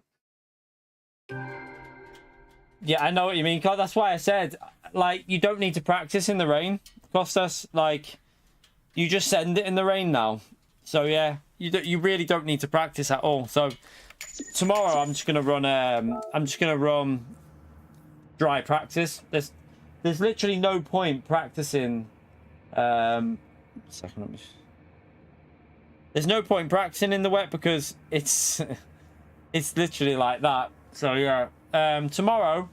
[SPEAKER 2] Yeah, I know what you mean, Carl. That's why I said, like, you don't need to practice in the rain. Costas, like, you just send it in the rain now. So yeah, you really don't need to practice at all. So tomorrow I'm just gonna run dry practice. There's literally no point practicing. Second, let me. There's no point practicing in the wet because it's literally like that. So yeah, tomorrow,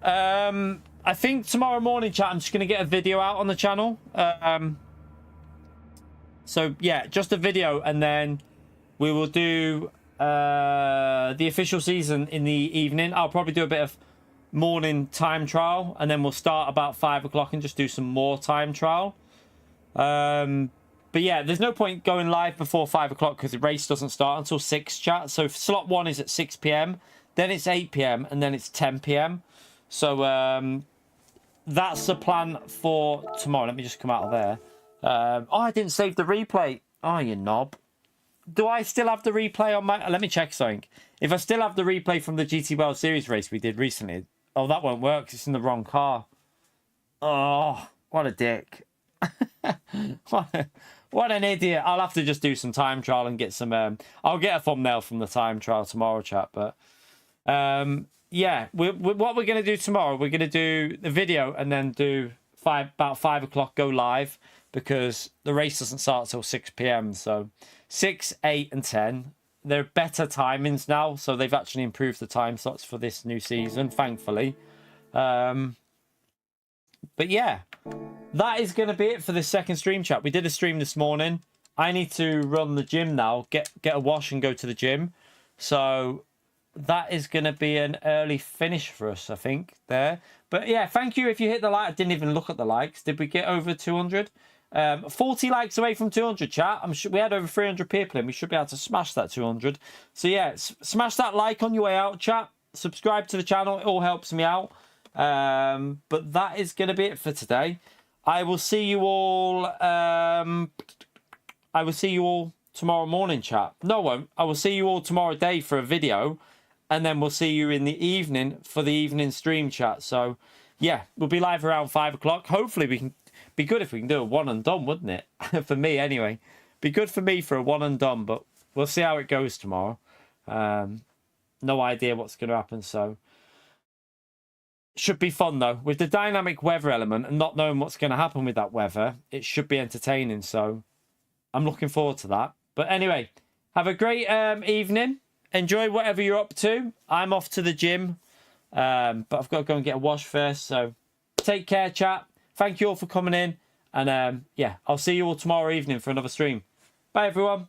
[SPEAKER 2] I think tomorrow morning, chat, I'm just gonna get a video out on the channel. So yeah, just a video, and then we will do the official season in the evening. I'll probably do a bit of morning time trial, and then we'll start about 5 o'clock and just do some more time trial. But yeah, there's no point going live before 5 o'clock because the race doesn't start until 6, chat. So slot 1 is at 6 p.m, then it's 8 p.m, and then it's 10 p.m. So that's the plan for tomorrow. Let me just come out of there. Oh, I didn't save the replay. Oh, you knob. Do I still have the replay on my... Let me check something. If I still have the replay from the GTWS Series race we did recently... Oh, that won't work 'cause it's in the wrong car. Oh, what a dick. What an idiot. I'll have to just do some time trial and get some... I'll get a thumbnail from the time trial tomorrow, chat. But yeah, what we're going to do tomorrow, we're going to do the video and then do about 5 o'clock go live, because the race doesn't start till 6 p.m. So 6, 8 and 10. They're better timings now, so they've actually improved the time slots for this new season, thankfully. But yeah, that is going to be it for this second stream, chat. We did a stream this morning. I need to run the gym now, get a wash and go to the gym. So that is going to be an early finish for us, I think, there. But yeah, thank you if you hit the like. I didn't even look at the likes. Did we get over 200? 40 likes away from 200, chat. I'm sure we had over 300 people in. We should be able to smash that 200. So yeah, smash that like on your way out, chat. Subscribe to the channel. It all helps me out. But that is going to be it for today. I will see you all. I will see you all tomorrow morning, chat. No, I won't. I will see you all tomorrow day for a video, and then we'll see you in the evening for the evening stream, chat. So yeah, we'll be live around 5 o'clock. Hopefully we can. Be good if we can do a one and done, wouldn't it? For me, anyway. Be good for me for a one and done, but we'll see how it goes tomorrow. No idea what's going to happen, so should be fun though. With the dynamic weather element and not knowing what's going to happen with that weather, it should be entertaining. So I'm looking forward to that. But anyway, have a great evening. Enjoy whatever you're up to. I'm off to the gym, but I've got to go and get a wash first. So take care, chat. Thank you all for coming in. And yeah, I'll see you all tomorrow evening for another stream. Bye, everyone.